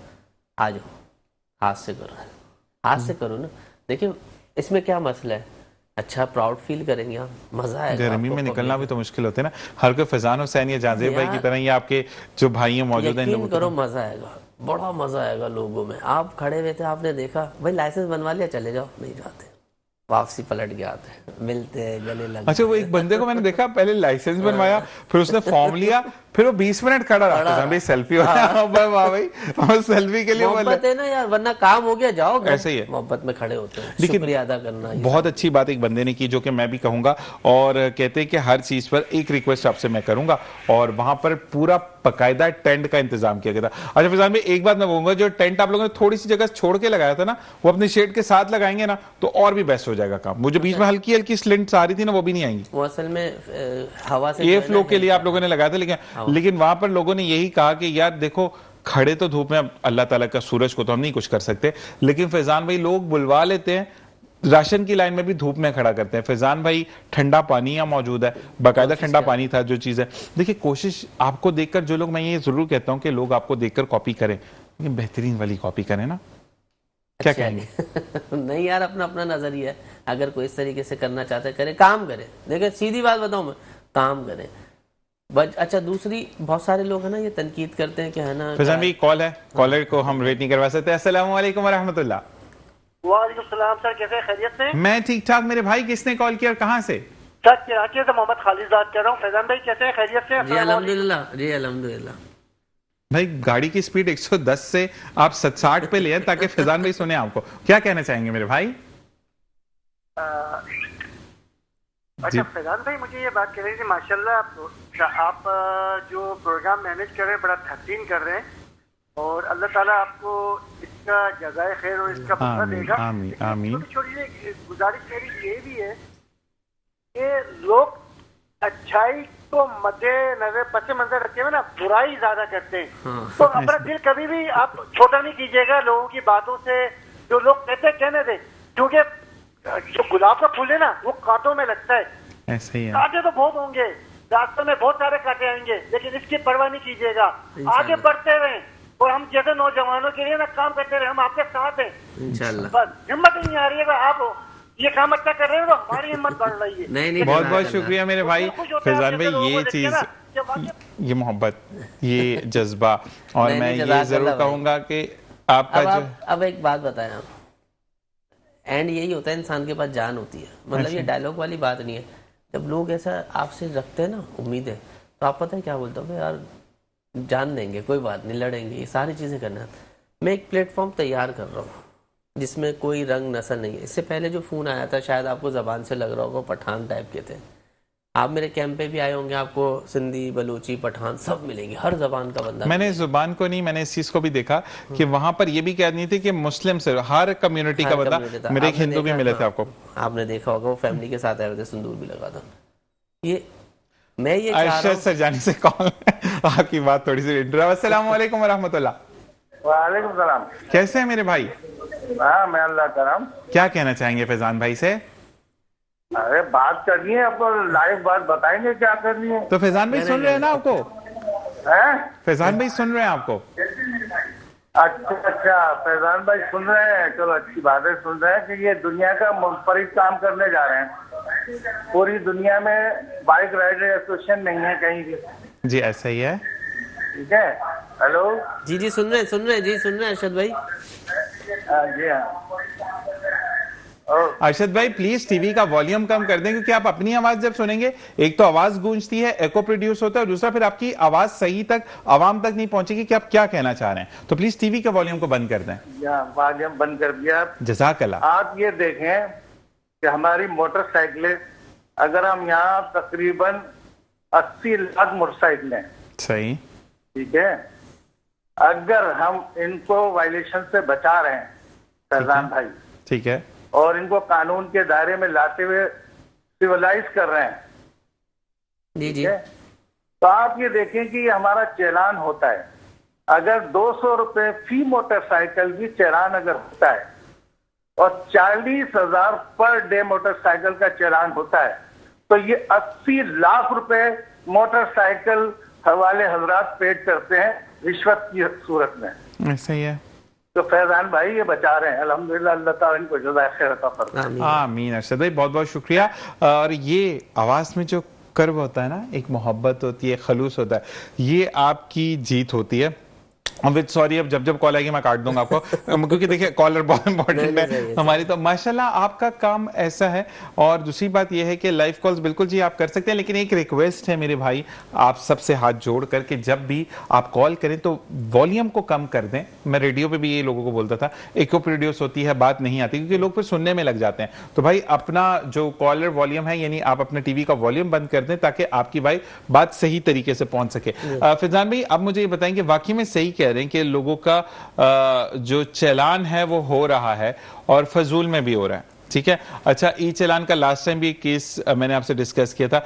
आ जाओ, हाथ से करो, हाथ से करो ना। देखिए इसमें क्या मसला है, अच्छा प्राउड फील करेंगे आप, मजा आएगा। गर्मी में निकलना भी तो मुश्किल होता है ना, हर कोई फैजान हुसैन या जाजेब भाई की तरह ये आपके जो भाई मौजूद हैं, यकीन करो मजा आएगा, बड़ा मजा आएगा लोगों में। आप खड़े हुए थे, आपने देखा भाई लाइसेंस बनवा लिया, चले जाओ, नहीं जाते, वापसी पलट के आते हैं, मिलते हैं, गले लगते। अच्छा, वो एक बंदे को मैंने देखा, पहले लाइसेंस बनवाया, फिर उसने फॉर्म लिया, फिर वो 20 मिनट खड़ा रहा भाई सेल्फी हो भाई सेल्फी के लिए मोहब्बत है ना यार, वरना काम हो गया, जाओ। ऐसे ही है, मोहब्बत में खड़े होते हैं, लेकिन शुक्रिया अदा करना। बहुत अच्छी बात एक बंदे ने की, जो कि मैं भी कहूंगा, और कहते हैं कि हर चीज पर एक रिक्वेस्ट आपसे मैं करूंगा, और वहां पर पूरा बाकायदा टेंट का इंतजाम किया गया था। अच्छा फैजान भाई, एक बात मैं बोलूंगा, जो टेंट आप लोगों ने थोड़ी सी जगह छोड़ के लगाया था ना, वो अपने शेड के साथ लगाएंगे ना तो और भी बेस्ट हो जाएगा काम। वो जो बीच में हल्की हल्की स्लिंट्स आ रही थी ना, वो भी नहीं आएंगी। वो असल में हवा से एयर फ्लो के लिए आप लोगों ने लगाया था, लेकिन वहां पर लोगों ने यही कहा कि यार देखो, खड़े तो धूप में, अल्लाह ताला का सूरज को तो हम नहीं कुछ कर सकते, लेकिन फैजान भाई लोग बुलवा लेते हैं, राशन की लाइन में भी धूप में खड़ा करते हैं। फैजान भाई ठंडा पानी यहाँ मौजूद है, बाकायदा ठंडा पानी था, जो चीज है। देखिए कोशिश आपको देखकर जो लोग, मैं ये जरूर कहता हूँ कि लोग आपको देखकर कॉपी करें, लेकिन बेहतरीन वाली कॉपी करें ना। क्या कहेंगे? नहीं यार, अपना अपना नजरिया है। अगर कोई इस तरीके से करना चाहते करे, काम करे। देखिए सीधी बात बताऊं मैं, काम करें। अच्छा दूसरी, बहुत सारे लोग है ना ये तनकीद करते हैं कि है ना, फैजान भाई कॉल है, कॉलर को हम रेट नहीं करवा सकते। अस्सलाम वालेकुम व रहमतुल्लाह। वालेकुम सलाम सर, कैसे खैरियत से? मैं ठीक ठाक। मेरे भाई किसने कॉल किया और कहाँ से? सर कराची से मोहम्मद खालिद बात कर रहा हूँ। फैजान भाई कैसे खैरियत से? जी अल्हम्दुलिल्लाह, जी अल्हम्दुलिल्लाह। भाई गाड़ी की स्पीड 110 से आप 60 पे ले ताकि फैजान भाई सुने आपको। क्या कहना चाहेंगे मेरे भाई? अच्छा फैजान भाई, मुझे ये बात कह रही थी, माशाल्लाह आप जो प्रोग्राम मैनेज कर रहे हैं बड़ा बेहतरीन कर रहे हैं, और अल्लाह ताला आपको इसका जज़ाए खैर और इसका बदला देगा। आमीन आमीन। छोटी गुजारिश मेरी ये भी है कि लोग अच्छाई को मद्देनजर पस मंजर रखते हुए ना बुराई ज्यादा करते हैं। तो अपना दिल कभी भी आप छोटा नहीं कीजिएगा लोगों की बातों से। जो लोग कहने दे, क्योंकि जो गुलाब का फूल है ना वो कांटों में लगता है। ऐसे ही है। कांटे तो बहुत होंगे, रास्ते में बहुत सारे कांटे आएंगे, लेकिन इसकी परवाह नहीं कीजिएगा, आगे बढ़ते रहें। और हम जैसे नौजवानों के लिए ना काम करते रहे, हम आपके साथ हैं इंशाल्लाह। बस हिम्मत नहीं आ रही है, आप ये काम अच्छा कर रहे हो तो हमारी हिम्मत बढ़ रही है। नहीं, बहुत बहुत शुक्रिया मेरे भाई फैजान भाई, ये चीज, ये मोहब्बत, ये जज्बा, और मैं ये जरूर कहूंगा कि आपका जो, अब एक बात बताएं आप, एंड यही होता है, इंसान के पास जान होती है, मतलब ये डायलॉग वाली बात नहीं है। जब लोग ऐसा आपसे रखते हैं ना उम्मीदें, तो आप पता है क्या बोलते हो, यार जान देंगे, कोई बात नहीं, लड़ेंगे, ये सारी चीजें करना। मैं एक प्लेटफॉर्म तैयार कर रहा हूँ जिसमें कोई रंग नस्ल नहीं है। इससे पहले जो फोन आया था, शायद आपको जबान से लग रहा होगा पठान टाइप के थे। आप मेरे कैंप पे भी आए होंगे, आपको सिंधी, बलूची, पठान सब मिलेंगे, हर जबान का बंदा। मैंने जुबान को नहीं, मैंने इस चीज को भी देखा कि वहां पर ये भी कह नहीं थी कि मुस्लिम से हर कम्युनिटी का बंदा। मेरे एक हिंदू भी मिले थे, आपको आपने देखा होगा, वो फैमिली के साथ आए हुए थे, सिंदूर भी लगा था। ये मैं ये अरशद सर जाने से कॉल आपकी बात थोड़ी सी इंटरव्यू। अस्सलाम वालेकुम व रहमतुल्लाह। वालेकुम सलाम। कैसे हैं मेरे भाई? हाँ मैं अल्लाह करम। क्या कहना चाहेंगे फैजान भाई से? अरे बात करनी है, आपको लाइव बात बताएंगे क्या करनी है। तो फैजान भाई सुन रहे हैं ना आपको? हैं? फैजान भाई सुन रहे हैं आपको? अच्छा फैजान भाई सुन रहे हैं, चलो अच्छी बात है, सुन रहे हैं कि ये दुनिया का मुनफरिद काम करने जा रहे हैं। पूरी दुनिया में बाइक राइडर एसोसिएशन नहीं है कहीं भी। जी ऐसा ही है। ठीक है। हेलो जी जी सुन रहे हैं जी, सुन रहे हैं अरशद भाई। जी हाँ। अरशद भाई प्लीज टीवी का वॉल्यूम कम कर दें, क्योंकि आप अपनी आवाज जब सुनेंगे, एक तो आवाज गूंजती है, एको प्रोड्यूस होता है, और दूसरा फिर आपकी आवाज सही तक आवाम तक नहीं पहुंचेगी कि आप क्या कहना चाह रहे हैं। तो प्लीज टीवी का वॉल्यूम को बंद कर दें। वॉल्यूम बंद कर दिया। जज़ाकल्लाह। आप ये देखें कि हमारी मोटरसाइकिलें, अगर हम यहाँ तकरीबन 80 लाख मोटरसाइकिलें, सही, ठीक है, अगर हम इनको वायलेशन से बचा रहे हैं फैजान भाई, ठीक है, और इनको कानून के दायरे में लाते हुए सिविलाइज कर रहे हैं, जी जी, तो आप ये देखें कि हमारा चालान होता है। अगर 200 रुपए फी मोटरसाइकिल भी चालान अगर होता है, और 40,000 पर डे मोटरसाइकिल का चालान होता है, तो ये 80 लाख रुपए मोटरसाइकिल वाले हजरात पेड करते हैं रिश्वत की सूरत में। ऐसा ही है। तो फैजान भाई ये बचा रहे हैं, अल्हम्दुलिल्लाह, अल्लाह ताला इनको जज़ाए खैर अता फरमाए। आमीन। अरशद भाई बहुत बहुत शुक्रिया। और ये आवाज में जो कर्व होता है ना, एक मोहब्बत होती है, खलूस होता है, ये आपकी जीत होती है। विद सॉरी, अब जब कॉल आएगी मैं काट दूंगा आपको क्योंकि देखिए कॉलर बहुत इंपॉर्टेंट है हमारी। तो माशाल्लाह आपका काम ऐसा है। और दूसरी बात यह है कि लाइव कॉल्स बिल्कुल जी आप कर सकते हैं, लेकिन एक रिक्वेस्ट है मेरे भाई आप सबसे हाथ जोड़ करके जब भी आप कॉल करें तो वॉल्यूम को कम कर दें। मैं रेडियो पे भी ये लोगों को बोलता था, इको प्रोड्यूस होती है, बात नहीं आती, क्योंकि लोग फिर सुनने में लग जाते हैं। तो भाई अपना जो कॉलर वॉल्यूम है, यानी आप अपने टीवी का वॉल्यूम बंद कर दें ताकि आपकी भाई बात सही तरीके से पहुंच सके। फैजान भाई अब मुझे ये बताएंगे, वाकई में सही कह रहे हैं कि लोगों का जो चालान है वो हो रहा है और फजूल में भी हो रहा है, ठीक है। अच्छा, ई चालान का लास्ट टाइम भी केस मैंने आपसे डिस्कस किया था।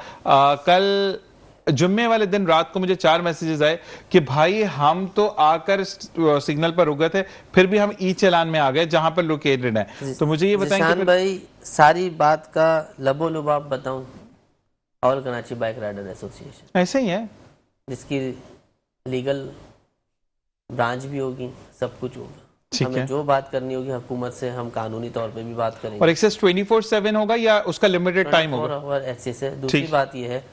कल जुम्मे वाले दिन रात को मुझे 4 मैसेजेस आए कि भाई हम तो आकर सिग्नल पर रुक गए थे, फिर भी हम ई चालान में आ गए जहां पर लोकेटेड है। तो मुझे ये बताएं भाई सारी बात का लबो लुबाब बताऊं, all Karachi bike rider association ऐसे ही है, जिसकी लीगल ब्रांच भी होगी, सब कुछ होगा। हमें जो बात करनी होगी हुकूमत से हम कानूनी तौर पे भी बात करेंगे। और एक्सेस 24/7 होगा या उसका लिमिटेड टाइम होगा? और एक्सेस है। दूसरी बात यह है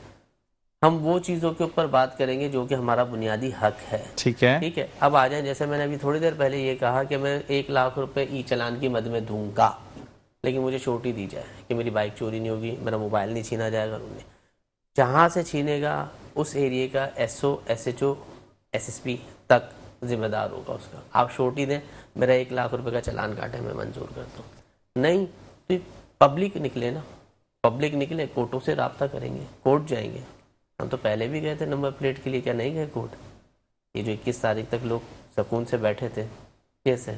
हम वो चीजों के ऊपर बात करेंगे जो कि हमारा बुनियादी हक है, ठीक है, ठीक है। अब आ जाए, जैसे मैंने अभी थोड़ी देर पहले ये कहा कि मैं 1 लाख रुपए ई चालान की मद में दूंगा, लेकिन मुझे छोटी दी जाए कि मेरी बाइक चोरी नहीं होगी, मेरा मोबाइल नहीं छीना जाएगा। उन्होंने जहाँ से छीनेगा उस एरिए का SO, SHO, SSP तक जिम्मेदार होगा उसका। आप छोटी दें, मेरा 1 लाख रुपए का चालान काटे, मैं मंजूर करता हूँ। नहीं तो पब्लिक निकले ना, पब्लिक निकले, कोर्टों से रब्ता करेंगे, कोर्ट जाएंगे। हम तो पहले भी गए थे नंबर प्लेट के लिए, क्या नहीं गए कोर्ट? ये जो 21 तारीख तक लोग सुकून से बैठे थे, कैसे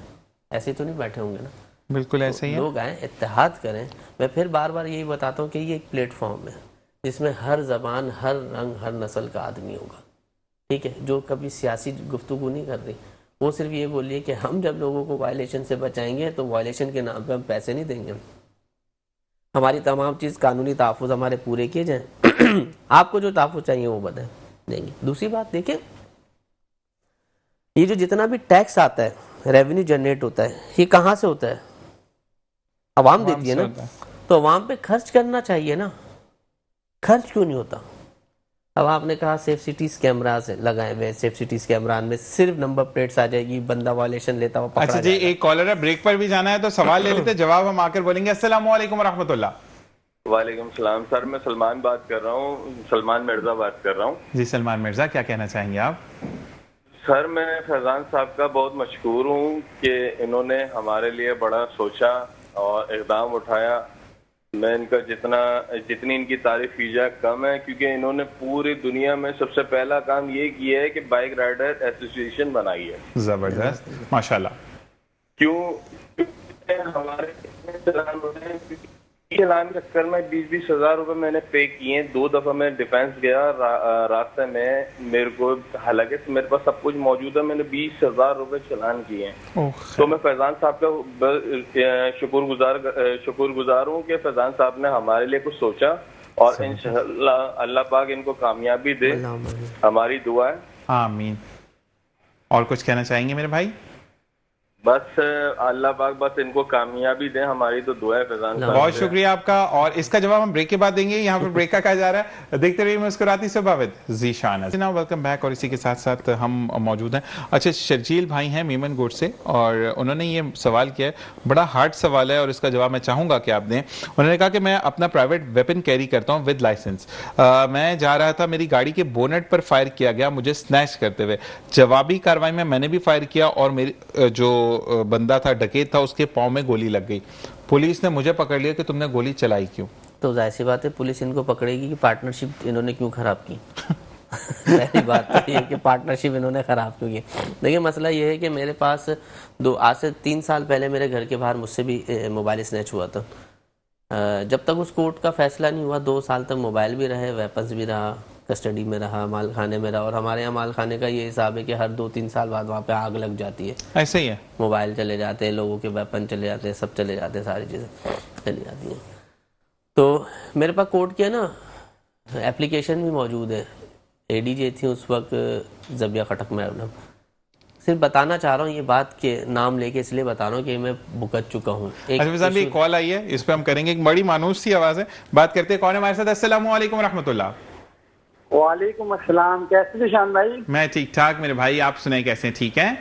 ऐसे तो नहीं बैठे होंगे ना? बिल्कुल ऐसे ही है। लोग आए, इत्तेहाद करें। मैं फिर बार बार यही बताता हूँ कि ये एक प्लेटफॉर्म है जिसमें हर जबान, हर रंग, हर नस्ल का आदमी होगा, ठीक है, जो कभी सियासी गुफ्तगू नहीं कर रही। वो सिर्फ ये बोलिए कि हम जब लोगों को वायलेशन से बचाएंगे तो वायलेशन के नाम पे हम पैसे नहीं देंगे, हमारी तमाम चीज़ कानूनी तहफ़्फ़ुज़ हमारे पूरे किए जाएं। आपको जो तहफ़्फ़ुज़ चाहिए वो बताएं, देंगे। दूसरी बात देखें, ये जो जितना भी टैक्स आता है, रेवेन्यू जनरेट होता है, ये कहाँ से होता है? अवाम देती है ना, तो अवाम पे खर्च करना चाहिए ना, खर्च क्यों नहीं होता? अब आपने कहा सेफ सिटीज कैमरास लगाए हुए, सेफ सिटीज कैमरा में सिर्फ नंबर प्लेट्स आ जाएगी, बंदा वायलेशन लेता हुआ पकड़ा अच्छा जी, एक कॉलर है, ब्रेक पर भी जाना है तो सवाल ले लेते, जवाब हम आकर बोलेंगे। अस्सलाम वालेकुम रहमतुल्लाह। वालेकुम सलाम सर, मैं सलमान बात कर रहा हूँ, सलमान मिर्जा बात कर रहा हूँ। जी सलमान मिर्जा, क्या कहना चाहेंगे आप? सर मैं फैजान साहब का बहुत मशकूर हूँ कि इन्होंने हमारे लिए बड़ा सोचा और इक़दाम उठाया। मैं इनका जितनी इनकी तारीफ की जाए कम है, क्योंकि इन्होंने पूरी दुनिया में सबसे पहला काम ये किया है कि बाइक राइडर एसोसिएशन बनाई है। जबरदस्त, माशाल्लाह। क्यों हमारे चलान के चक्कर में 20-20 हज़ार रुपए मैंने पे किए। 2 दफा मैं डिफेंस गया, रास्ते में मेरे को, हालांकि मेरे पास सब कुछ मौजूद है, मैंने 20,000 रुपए चलान किए हैं। तो मैं फैजान साहब का शुक्रगुजार हूँ कि फैजान साहब ने हमारे लिए कुछ सोचा और इंशाअल्लाह अल्लाह पाक इनको कामयाबी दे, हमारी दुआ है। आमीन। और कुछ कहना चाहेंगे मेरे भाई? बस अल्लाह पाक बस इनको कामयाबी दे, हमारी तो दुआ है फैजान साहब। बहुत शुक्रिया आपका, और इसका जवाब हम ब्रेक के बाद देंगे। यहाँ पर ब्रेक का कहा जा रहा है, देखते रहिए मुस्कुराती सुभावित जीशान। Welcome back. और इसी के साथ साथ हम मौजूद हैं। अच्छा, शर्जील भाई हैं मीमन गोट से, और उन्होंने ये सवाल किया है, बड़ा हार्ड सवाल है और इसका जवाब मैं चाहूंगा कि आप दें। उन्होंने कहा कि मैं अपना प्राइवेट वेपन कैरी करता हूँ विद लाइसेंस। मैं जा रहा था, मेरी गाड़ी के बोनेट पर फायर किया गया मुझे स्नैच करते हुए। जवाबी कार्रवाई में मैंने भी फायर किया और मेरी जो बंदा था, डकैत था, उसके पांव में गोली लग गई। पुलिस ने मुझे पकड़ लिया कि तुमने गोली चलाई क्यों? तो जाहिर सी बात है पुलिस इनको पकड़ेगी कि पार्टनरशिप इन्होंने क्यों खराब की। पहली बात तो ये कि पार्टनरशिप इन्होंने खराब क्यों की। देखिए मसला ये है कि मेरे पास आज से 3 साल पहले मेरे घर के बाहर मुझसे भी मोबाइल स्नैच हुआ था। जब तक उस कोर्ट का फैसला नहीं हुआ 2 साल तक मोबाइल भी रहे, वेपन्स भी रहा, कस्टडी में रहा, माल खाने में रहा। और हमारे यहाँ माल खाने का ये हिसाब है कि हर 2-3 साल बाद वहाँ पे आग लग जाती है। ऐसे ही है, मोबाइल चले जाते हैं, लोगों के वेपन चले जाते हैं, सब चले जाते हैं, सारी चीज़ें चली जाती हैं। तो मेरे पास कोर्ट के ना एप्लीकेशन भी मौजूद है। ADJ थी उस वक्त ज़बिया खटक मैडम। सिर्फ बताना चाह रहा हूँ ये बात के नाम लेके, इसलिए बता रहा हूँ कि मैं भुगत चुका हूँ। एक कॉल आई है, इस पे हम करेंगे, एक बड़ी मानूस सी आवाज़ है, बात करते हैं। कौन है हमारे साथ? अस्सलाम वालेकुम रहमतुल्लाह। वालेकुम अस्सलाम, कैसे निशान भाई? मैं ठीक ठाक मेरे भाई, आप सुनाए कैसे हैं? ठीक हैं?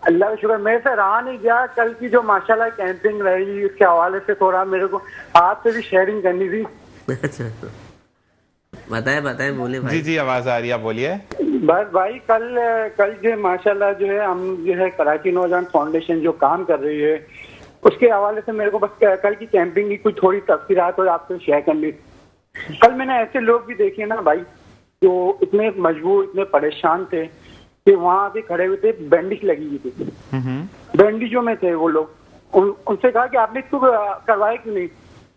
अल्लाह का शुक्र। मेरे से रहा नहीं गया, कल की जो माशाल्लाह कैंपिंग रही उसके हवाले से थोड़ा मेरे को आपसे भी शेयरिंग करनी थी। बताएं बोले भाई। जी जी आवाज आ रही है, आप बोलिए। बस भाई कल जो माशाल्लाह जो है हम जो है कराची नौजवान फाउंडेशन जो काम कर रही है उसके हवाले से मेरे को बस कल की कैंपिंग की कुछ थोड़ी तफसीरात और आपसे शेयर करनी। कल मैंने ऐसे लोग भी देखे ना भाई जो इतने मजबूर, इतने परेशान थे कि वहां पे खड़े हुए थे, बैंडेज लगी हुई थी, बैंडेजों में थे वो लोग। उनसे कहा कि आपने इसको करवाया क्यों नहीं?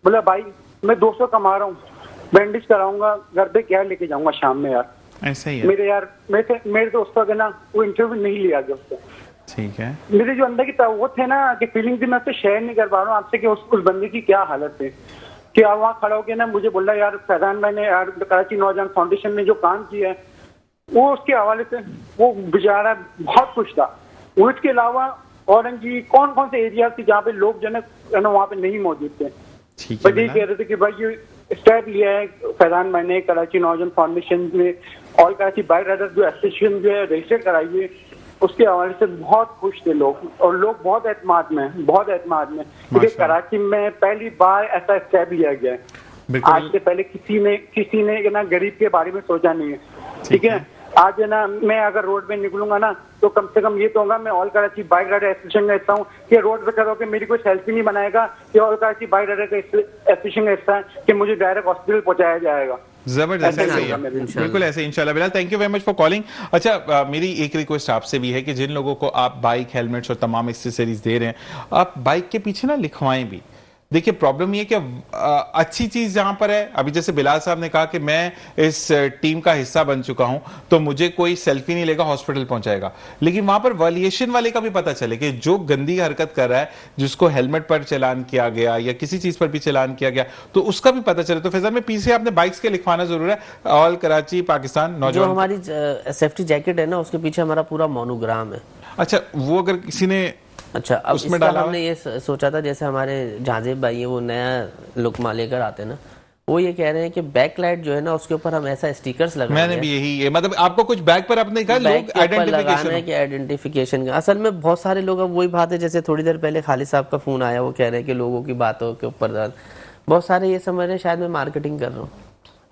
बोला भाई मैं 200 कमा रहा हूँ, बैंडेज कराऊंगा, घर पे क्या लेके जाऊंगा शाम में यार। ऐसा ही है मेरे दोस्तों का ना वो इंटरव्यू नहीं लिया गया उससे। ठीक है। मेरे जो अंदर की वो थे ना कि फीलिंग थी, मैं उससे शेयर नहीं कर पा रहा हूँ आपसे कि उस बंदे की क्या हालत है कि आप वहाँ खड़ा होकर ना मुझे बोला यार फैजान भाई ने यार कराची नौजवान फाउंडेशन ने जो काम किया है वो उसके हवाले से वो बेचारा बहुत खुश था। वो इसके अलावा औरंगी कौन कौन से एरिया थे जहाँ पे लोग जो है वहाँ पे नहीं मौजूद थे। बस यही कह रहे थे कि भाई ये स्टेप लिया है फैजान भाई ने कराची नौजवान फाउंडेशन में, ऑल कराची बाइक राइडर जो एसोसिएशन जो है रजिस्टर कराई है उसके हवाले से बहुत खुश थे लोग, और लोग बहुत एतमाद में क्योंकि कराची में पहली बार ऐसा स्टेप लिया गया है। आज से पहले किसी ने ना गरीब के बारे में सोचा नहीं है। ठीक है, आज है ना मैं अगर रोड पे निकलूंगा ना तो कम से कम ये तो होगा मैं all Karachi bike rider association का हिस्सा हूँ कि रोड पे खड़ा के मेरी कोई सेल्फी नहीं बनाएगा कि ऑल कराची बाइक राइडर का एसोसिएशन का हिस्सा है कि मुझे डायरेक्ट हॉस्पिटल पहुंचाया जाएगा। जबरदस्त, ऐसा ही है, बिल्कुल ऐसे इंशाल्लाह। Bilal thank you very much for calling. अच्छा मेरी एक रिक्वेस्ट आपसे भी है कि जिन लोगों को आप बाइक हेलमेट्स और तमाम एक्सेसरीज दे रहे हैं आप बाइक के पीछे ना लिखवाएं भी। देखिए प्रॉब्लम ये कि अच्छी चीज जहां पर है, अभी जैसे बिलाल साहब ने कहा कि मैं इस टीम का हिस्सा बन चुका हूं तो मुझे कोई सेल्फी नहीं लेगा, हॉस्पिटल पहुंचाएगा, लेकिन वहां पर वॉल्यूशन वाले का भी पता चले कि जो गंदी हरकत कर रहा है, जिसको हेलमेट पर चलान किया गया या किसी चीज पर भी चलान किया गया तो उसका भी पता चले। तो फैजान में पीछे आपने बाइक्स के लिखवाना जरूर है, ऑल कराची पाकिस्तान नौजवान। जो हमारी सेफ्टी जैकेट है ना उसके पीछे हमारा पूरा मोनोग्राम है। अच्छा वो अगर किसी ने अच्छा अब इसमें डाला हमने ये सोचा था जैसे हमारे जाजेब भाई है वो नया लुक लेकर आते हैं ना, वो ये कह रहे हैं कि बैक लाइट जो है ना उसके ऊपर हम ऐसा स्टिकर्स लगाएंगे। मैंने भी यही मतलब आपको कुछ बैक पर आपने कहा लोग आइडेंटिफिकेशन का। असल में बहुत सारे लोग, अब वही बात है जैसे थोड़ी देर पहले खालिद साहब का फोन आया, वो कह रहे हैं कि लोगों की बातों के ऊपर बहुत सारे ये समझ रहे हैं शायद मैं मार्केटिंग कर रहा हूँ।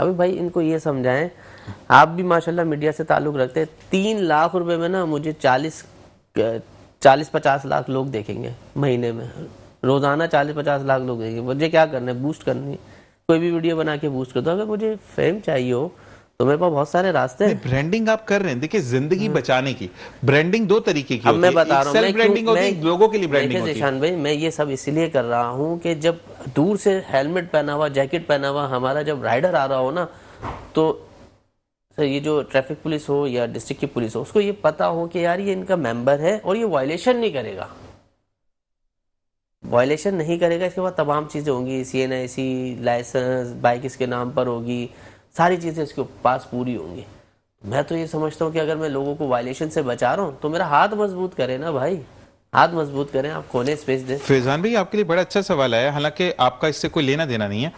अभी भाई इनको ये समझाएं, आप भी माशाल्लाह मीडिया से ताल्लुक रखते हैं, 3 लाख रुपए में ना मुझे 40-50 लाख लोग देखेंगे महीने में, रोजाना 40-50 लाख लोग देखेंगे। मुझे क्या करना है, बूस्ट करनी है, कोई भी वीडियो बना के बूस्ट कर दो। अगर मुझे फेम चाहिए हो तो मेरे पास बहुत सारे रास्ते हैं। ब्रांडिंग आप कर रहे हैं, देखिए जिंदगी बचाने की ब्रांडिंग 2 तरीके की होती है। मैं बता रहा हूँ सेल्फ ब्रांडिंग होती है, लोगों के लिए ब्रांडिंग होती है। निशान भाई मैं ये सब इसलिए कर रहा हूँ कि जब दूर से हेलमेट पहना हुआ, जैकेट पहना हुआ हमारा जब राइडर आ रहा हो ना, तो ये जो ट्रैफिक पुलिस हो या डिस्ट्रिक्ट की पुलिस हो उसको ये पता हो कि यार ये इनका मेंबर है और ये वायलेशन नहीं करेगा, वायलेशन नहीं करेगा। इसके बाद तमाम चीज़ें होंगी, CNIC लाइसेंस, बाइक इसके नाम पर होगी, सारी चीज़ें इसके पास पूरी होंगी। मैं तो ये समझता हूँ कि अगर मैं लोगों को वायलेशन से बचा रहा हूँ तो मेरा हाथ मजबूत करे ना भाई, हाथ मजबूत करें, आप कोने स्पेस दें। फैजान भाई आपके लिए बड़ा अच्छा सवाल है, हालांकि आपका इससे कोई लेना देना नहीं है।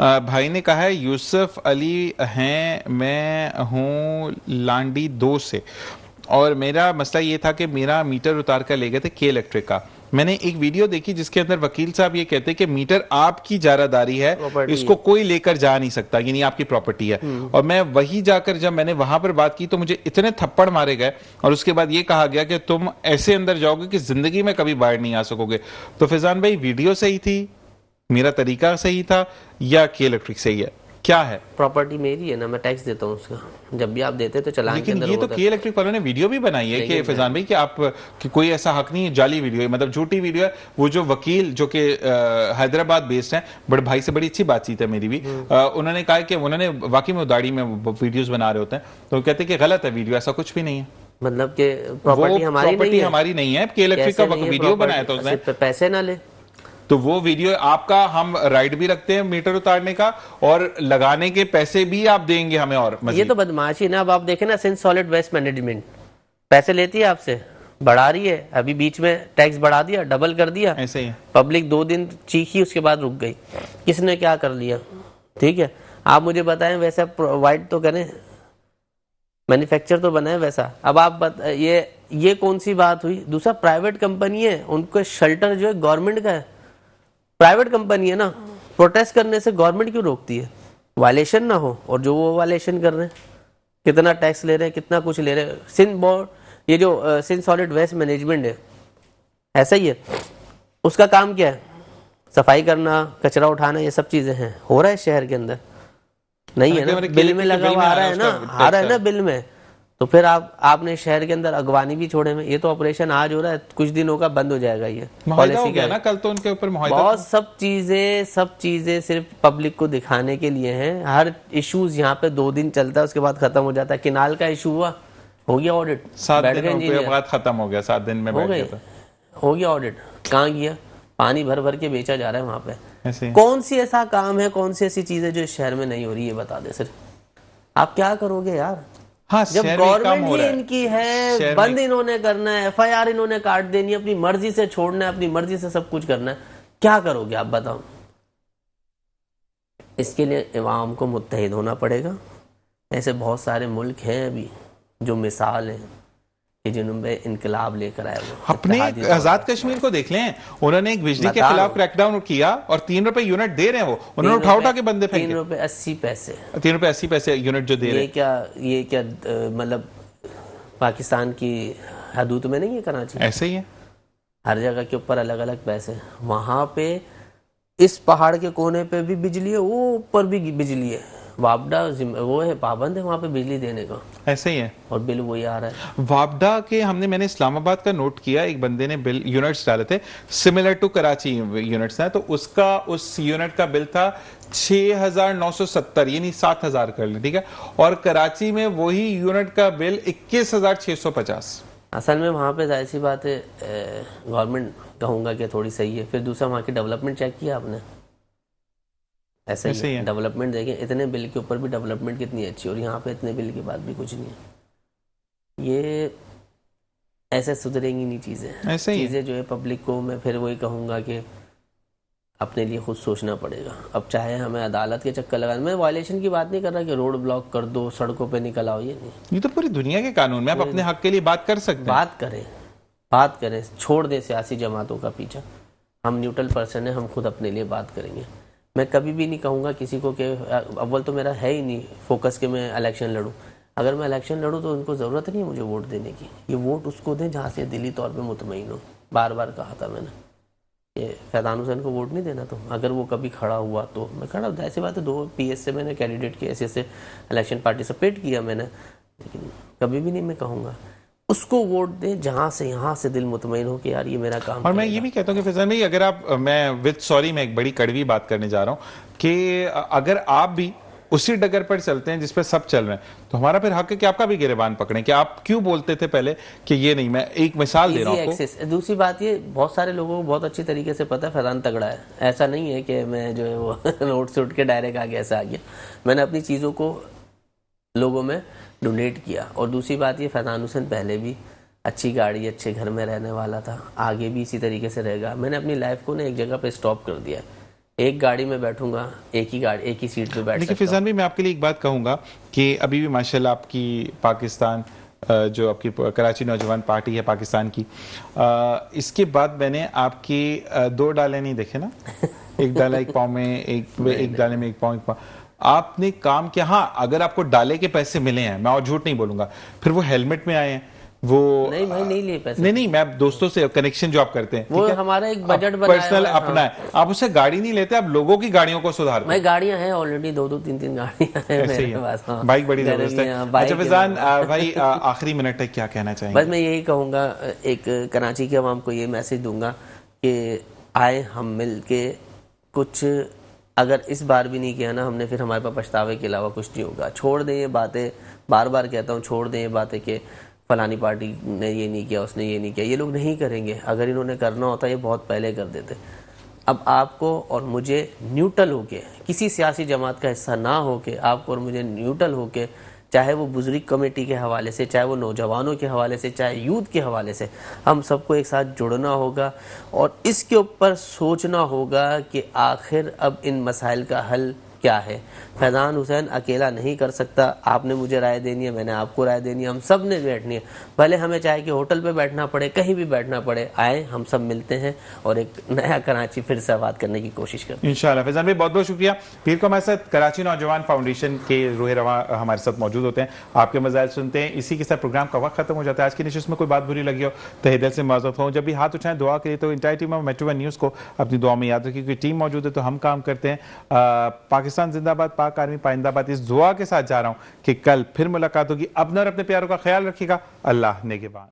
भाई ने कहा है यूसुफ अली हैं, मैं हूँ लांडी 2 से, और मेरा मसला ये था कि मेरा मीटर उतार कर ले गए थे के इलेक्ट्रिक का। मैंने एक वीडियो देखी जिसके अंदर वकील साहब ये कहते हैं कि मीटर आपकी जारादारी है, इसको कोई लेकर जा नहीं सकता, यानी आपकी प्रॉपर्टी है। और मैं वही जाकर जब मैंने वहां पर बात की तो मुझे इतने थप्पड़ मारे गए और उसके बाद ये कहा गया कि तुम ऐसे अंदर जाओगे कि जिंदगी में कभी बाहर नहीं आ सकोगे। तो फैजान भाई वीडियो सही थी, मेरा तरीका सही था, या के इलेक्ट्रिक सही है, क्या है? प्रॉपर्टी मेरी है ना, मैं टैक्स देता हूँ उसका, जब भी आप देते तो चलान लेकिन ये तो के इलेक्ट्रिक वालों ने वीडियो भी बनाई है कि फैजान भाई कि आप कि कोई ऐसा हक नहीं है, जाली वीडियो है, मतलब झूठी वीडियो है। वो जो वकील जो कि हैदराबाद बेस्ड है, बड़े भाई से बड़ी अच्छी बातचीत है मेरी भी, उन्होंने कहा कि उन्होंने वाकई में उदाड़ी में वीडियोस बना रहे होते हैं, तो कहते हैं कि गलत है वीडियो, ऐसा कुछ भी नहीं है, मतलब कि प्रॉपर्टी हमारी नहीं है। के इलेक्ट्रिक का वीडियो बनाया था उसने, पैसे ना ले तो वो वीडियो आपका, हम राइड भी रखते हैं मीटर उतारने का और लगाने के पैसे भी आप देंगे हमें। और ये तो बदमाशी ना। अब आप देखें ना, सिंध सॉलिड वेस्ट मैनेजमेंट पैसे लेती है आपसे, बढ़ा रही है, अभी बीच में टैक्स बढ़ा दिया, डबल कर दिया, ऐसे ही पब्लिक 2 दिन चीखी, उसके बाद रुक गई। किसने क्या कर लिया? ठीक है, आप मुझे बताएं वैसा प्रोवाइड तो करें, मैन्युफैक्चर तो बनाए वैसा। अब आप ये कौन सी बात हुई? दूसरा, प्राइवेट कंपनी है, उनको शेल्टर जो है गवर्नमेंट का है, प्राइवेट कंपनी है ना, प्रोटेस्ट करने से गवर्नमेंट क्यों रोकती है? वायलेशन ना हो, और जो वो वायलेशन कर रहे हैं, कितना टैक्स ले रहे हैं, कितना कुछ ले रहे हैं। सिंध बोर्ड, ये जो सिंध सॉलिड वेस्ट मैनेजमेंट है, ऐसा ही है, उसका काम क्या है? सफाई करना, कचरा उठाना, ये सब चीजें हैं। हो रहा है शहर के अंदर? नहीं है ना, बिल में लगा हुआ आ रहा है ना, आ रहा है ना बिल में। तो फिर आपने शहर के अंदर अगवानी भी छोड़े में, ये तो ऑपरेशन आज हो रहा है, कुछ दिनों का बंद हो जाएगा। ये पॉलिसी क्या ना, कल तो उनके ऊपर बहुत सब चीजें सिर्फ पब्लिक को दिखाने के लिए हैं। हर इश्यूज यहाँ पे 2 दिन चलता है, उसके बाद खत्म हो जाता है। किनाल का इशू हुआ, हो गया ऑडिट, 7 दिन के बाद खत्म हो गया, 7 दिन में बैठ गया, हो गया ऑडिट। कहाँ गया? पानी भर भर के बेचा जा रहा है वहां पे। कौन सी ऐसा काम है, कौन सी ऐसी चीज है जो इस शहर में नहीं हो रही है? बता दे सिर्फ। आप क्या करोगे यार? हाँ, जब गवर्नमेंट ही इनकी है, बंद इन्होंने करना है, FIR इन्होंने काट देनी है, अपनी मर्जी से छोड़ना है, अपनी मर्जी से सब कुछ करना है, क्या करोगे आप बताओ? इसके लिए इमाम को मुत्तहिद होना पड़ेगा। ऐसे बहुत सारे मुल्क हैं अभी जो मिसाल है कि जिन्होंने इनकलाब लेकर आए। वो अपने आजाद कश्मीर को देख लें, उन्होंने एक बिजली के खिलाफ क्रैकडाउन किया और 3 रुपए यूनिट दे रहे हैं, वो उन्होंने उठा के बंदे फेंके। 3 रुपए 80 पैसे, 3 रुपए 80 पैसे यूनिट जो दे रहे हैं। ये क्या मतलब पाकिस्तान की हदूद में नहीं है कराची? ऐसे ही है, हर जगह के ऊपर अलग अलग पैसे। वहां पे इस पहाड़ के कोने पे भी बिजली है, वो ऊपर भी बिजली है। वापडा वो है, पाबंद है वहां पे बिजली देने का, ऐसे ही है, और बिल वही आ रहा है। वापडा के मैंने इस्लामाबाद का नोट किया, एक बंदे ने बिल यूनिट्स डाले थे सिमिलर टू कराची यूनिट्स है, तो उसका उस यूनिट का बिल था 6,970, यानी 7,000 कर ले, ठीक है। और कराची में वही यूनिट का बिल 21,650। असल में वहाँ पे जाहिर सी बात है, गवर्नमेंट कहूँगा कि थोड़ी सही है। फिर दूसरा, वहाँ की डेवलपमेंट चेक किया आपने? ऐसा ही है, डेवलपमेंट देखें, इतने बिल के ऊपर भी डेवलपमेंट कितनी अच्छी, और यहाँ पे इतने बिल के बाद भी कुछ नहीं है। ये ऐसे सुधरेंगी नहीं चीज़ें, चीज़ें जो है पब्लिक को मैं फिर वही कहूँगा कि अपने लिए खुद सोचना पड़ेगा। अब चाहे हमें अदालत के चक्कर लगाने, मैं वायलेशन की बात नहीं कर रहा कि रोड ब्लॉक कर दो, सड़कों पे निकल आओ, ये नहीं। ये तो पूरी दुनिया के कानून में आप अपने हक के लिए बात कर सकते हैं। बात करें, छोड़ दें सियासी जमातों का पीछा। हम न्यूट्रल पर्सन है, हम खुद अपने लिए बात करेंगे। मैं कभी भी नहीं कहूँगा किसी को कि अव्वल तो मेरा है ही नहीं फोकस कि मैं इलेक्शन लड़ूँ। अगर मैं इलेक्शन लड़ूँ तो उनको ज़रूरत नहीं है मुझे वोट देने की। ये वोट उसको दें जहाँ से दिली तौर पे मुतमईन हो। बार बार कहा था मैंने, ये फैज़ान हुसैन को वोट नहीं देना। तो अगर वो कभी खड़ा हुआ तो मैं खड़ा हूँ। ऐसी बात है, 2 PS से मैंने कैंडिडेट के ऐसे इलेक्शन पार्टिसिपेट किया मैंने, लेकिन कभी भी नहीं मैं कहूँगा उसको वोट दें जहां से यहाँ से दिल मुतमईन हो कि यार ये मेरा काम। और मैं ये भी कहता हूँ कि फैजान भाई, अगर आप, मैं विद सॉरी मैं एक बड़ी कड़वी बात करने जा रहा हूँ कि अगर आप भी उसी डगर पर चलते हैं जिस पे सब चल रहे हैं, तो हमारा फिर हक है कि आपका भी गिरेबान पकड़ें कि आप क्यों बोलते थे पहले कि ये नहीं। मैं एक मिसाल दे रहा हूँ आपको। दूसरी बात, ये बहुत सारे लोगों को बहुत अच्छी तरीके से पता है फैजान तगड़ा है। ऐसा नहीं है कि मैं जो है वो नोट से उठ के डायरेक्ट आगे ऐसा आ गया। मैंने अपनी चीज़ों को लोगों में डोनेट किया। और दूसरी बात, ये फैज़ान हुसैन पहले भी अच्छी गाड़ी, अच्छे घर में रहने वाला था, आगे भी इसी तरीके से रहेगा। मैंने अपनी लाइफ को ना एक जगह पे स्टॉप कर दिया। एक गाड़ी में बैठूंगा, एक ही सीट पे बैठ। लेकिन फैज़ान भी मैं आपके लिए एक बात कहूँगा कि अभी भी माशाल्लाह आपकी पाकिस्तान जो आपकी कराची नौजवान पार्टी है पाकिस्तान की, इसके बाद मैंने आपकी 2 डाले नहीं देखे ना। एक डाला 1 पाँव में, एक डाले में 1 पाँव। आपने काम किया। हाँ, अगर आपको डाले के पैसे मिले हैं, मैं और झूठ नहीं बोलूंगा, फिर वो हेलमेट में आए हैं, वो नहीं भाई नहीं लिए पैसे। नहीं, मैं दोस्तों से कनेक्शन जो आप करते हैं, वो हमारा एक बजट पर्सनल अपना है। आप उससे गाड़ी नहीं लेते, आप लोगों की गाड़ियों को सुधारते हैं। भाई गाड़ियां हैं ऑलरेडी, 2-2, 3-3 गाड़ियां हैं मेरे पास। बाइक बड़ी जबरदस्त है। अच्छा फैजान भाई, आखिरी मिनट है, क्या कहना चाहेंगे? बस मैं यही कहूंगा, एक कराची के अवाम को ये मैसेज दूंगा कि आए हम मिल के कुछ, अगर इस बार भी नहीं किया ना हमने, फिर हमारे पास पछतावे के अलावा कुछ नहीं होगा। छोड़ दें ये बातें, बार बार कहता हूँ, छोड़ दें ये बातें कि फलानी पार्टी ने ये नहीं किया, उसने ये नहीं किया। ये लोग नहीं करेंगे। अगर इन्होंने करना होता ये बहुत पहले कर देते। अब आपको और मुझे न्यूट्रल होके, किसी सियासी जमात का हिस्सा ना होके, आपको और मुझे न्यूट्रल होके, चाहे वो बुजुर्ग कमेटी के हवाले से, चाहे वो नौजवानों के हवाले से, चाहे यूथ के हवाले से, हम सबको एक साथ जुड़ना होगा और इसके ऊपर सोचना होगा कि आखिर अब इन मसाइल का हल क्या है। फैज़ान हुसैन अकेला नहीं कर सकता, आपने मुझे राय देनी है, मैंने आपको राय देनी है, हम सब ने बैठनी है, भले हमें चाहे कि होटल पे बैठना पड़े, कहीं भी बैठना पड़े, आए हम सब मिलते हैं और एक नया कराची फिर से आबाद करने की कोशिश करते हैं इंशाल्लाह। फैज़ान भाई बहुत बहुत शुक्रिया। पीर को हमारे साथ कराची नौजवान फाउंडेशन के रूह रवा हमारे साथ मौजूद होते हैं, आपके मज़ाइल सुनते हैं। इसी के साथ प्रोग्राम का वक्त खत्म हो जाता है। आज की नशिस्त में कोई बात बुरी लगी हो तहे दिल से माज़रत हो। जब भी हाथ उठाएं दुआ के लिए, तो entire team of metro one news को अपनी दुआ में याद रखिए, क्योंकि टीम मौजूद है तो हम काम करते हैं। पाकिस्तान जिंदाबाद, पाक आर्मी पाइंदाबाद। इस दुआ के साथ जा रहा हूँ कि कल फिर मुलाकात होगी। अपना और अपने प्यारों का ख्याल रखिएगा। अल्लाह नेगेबान।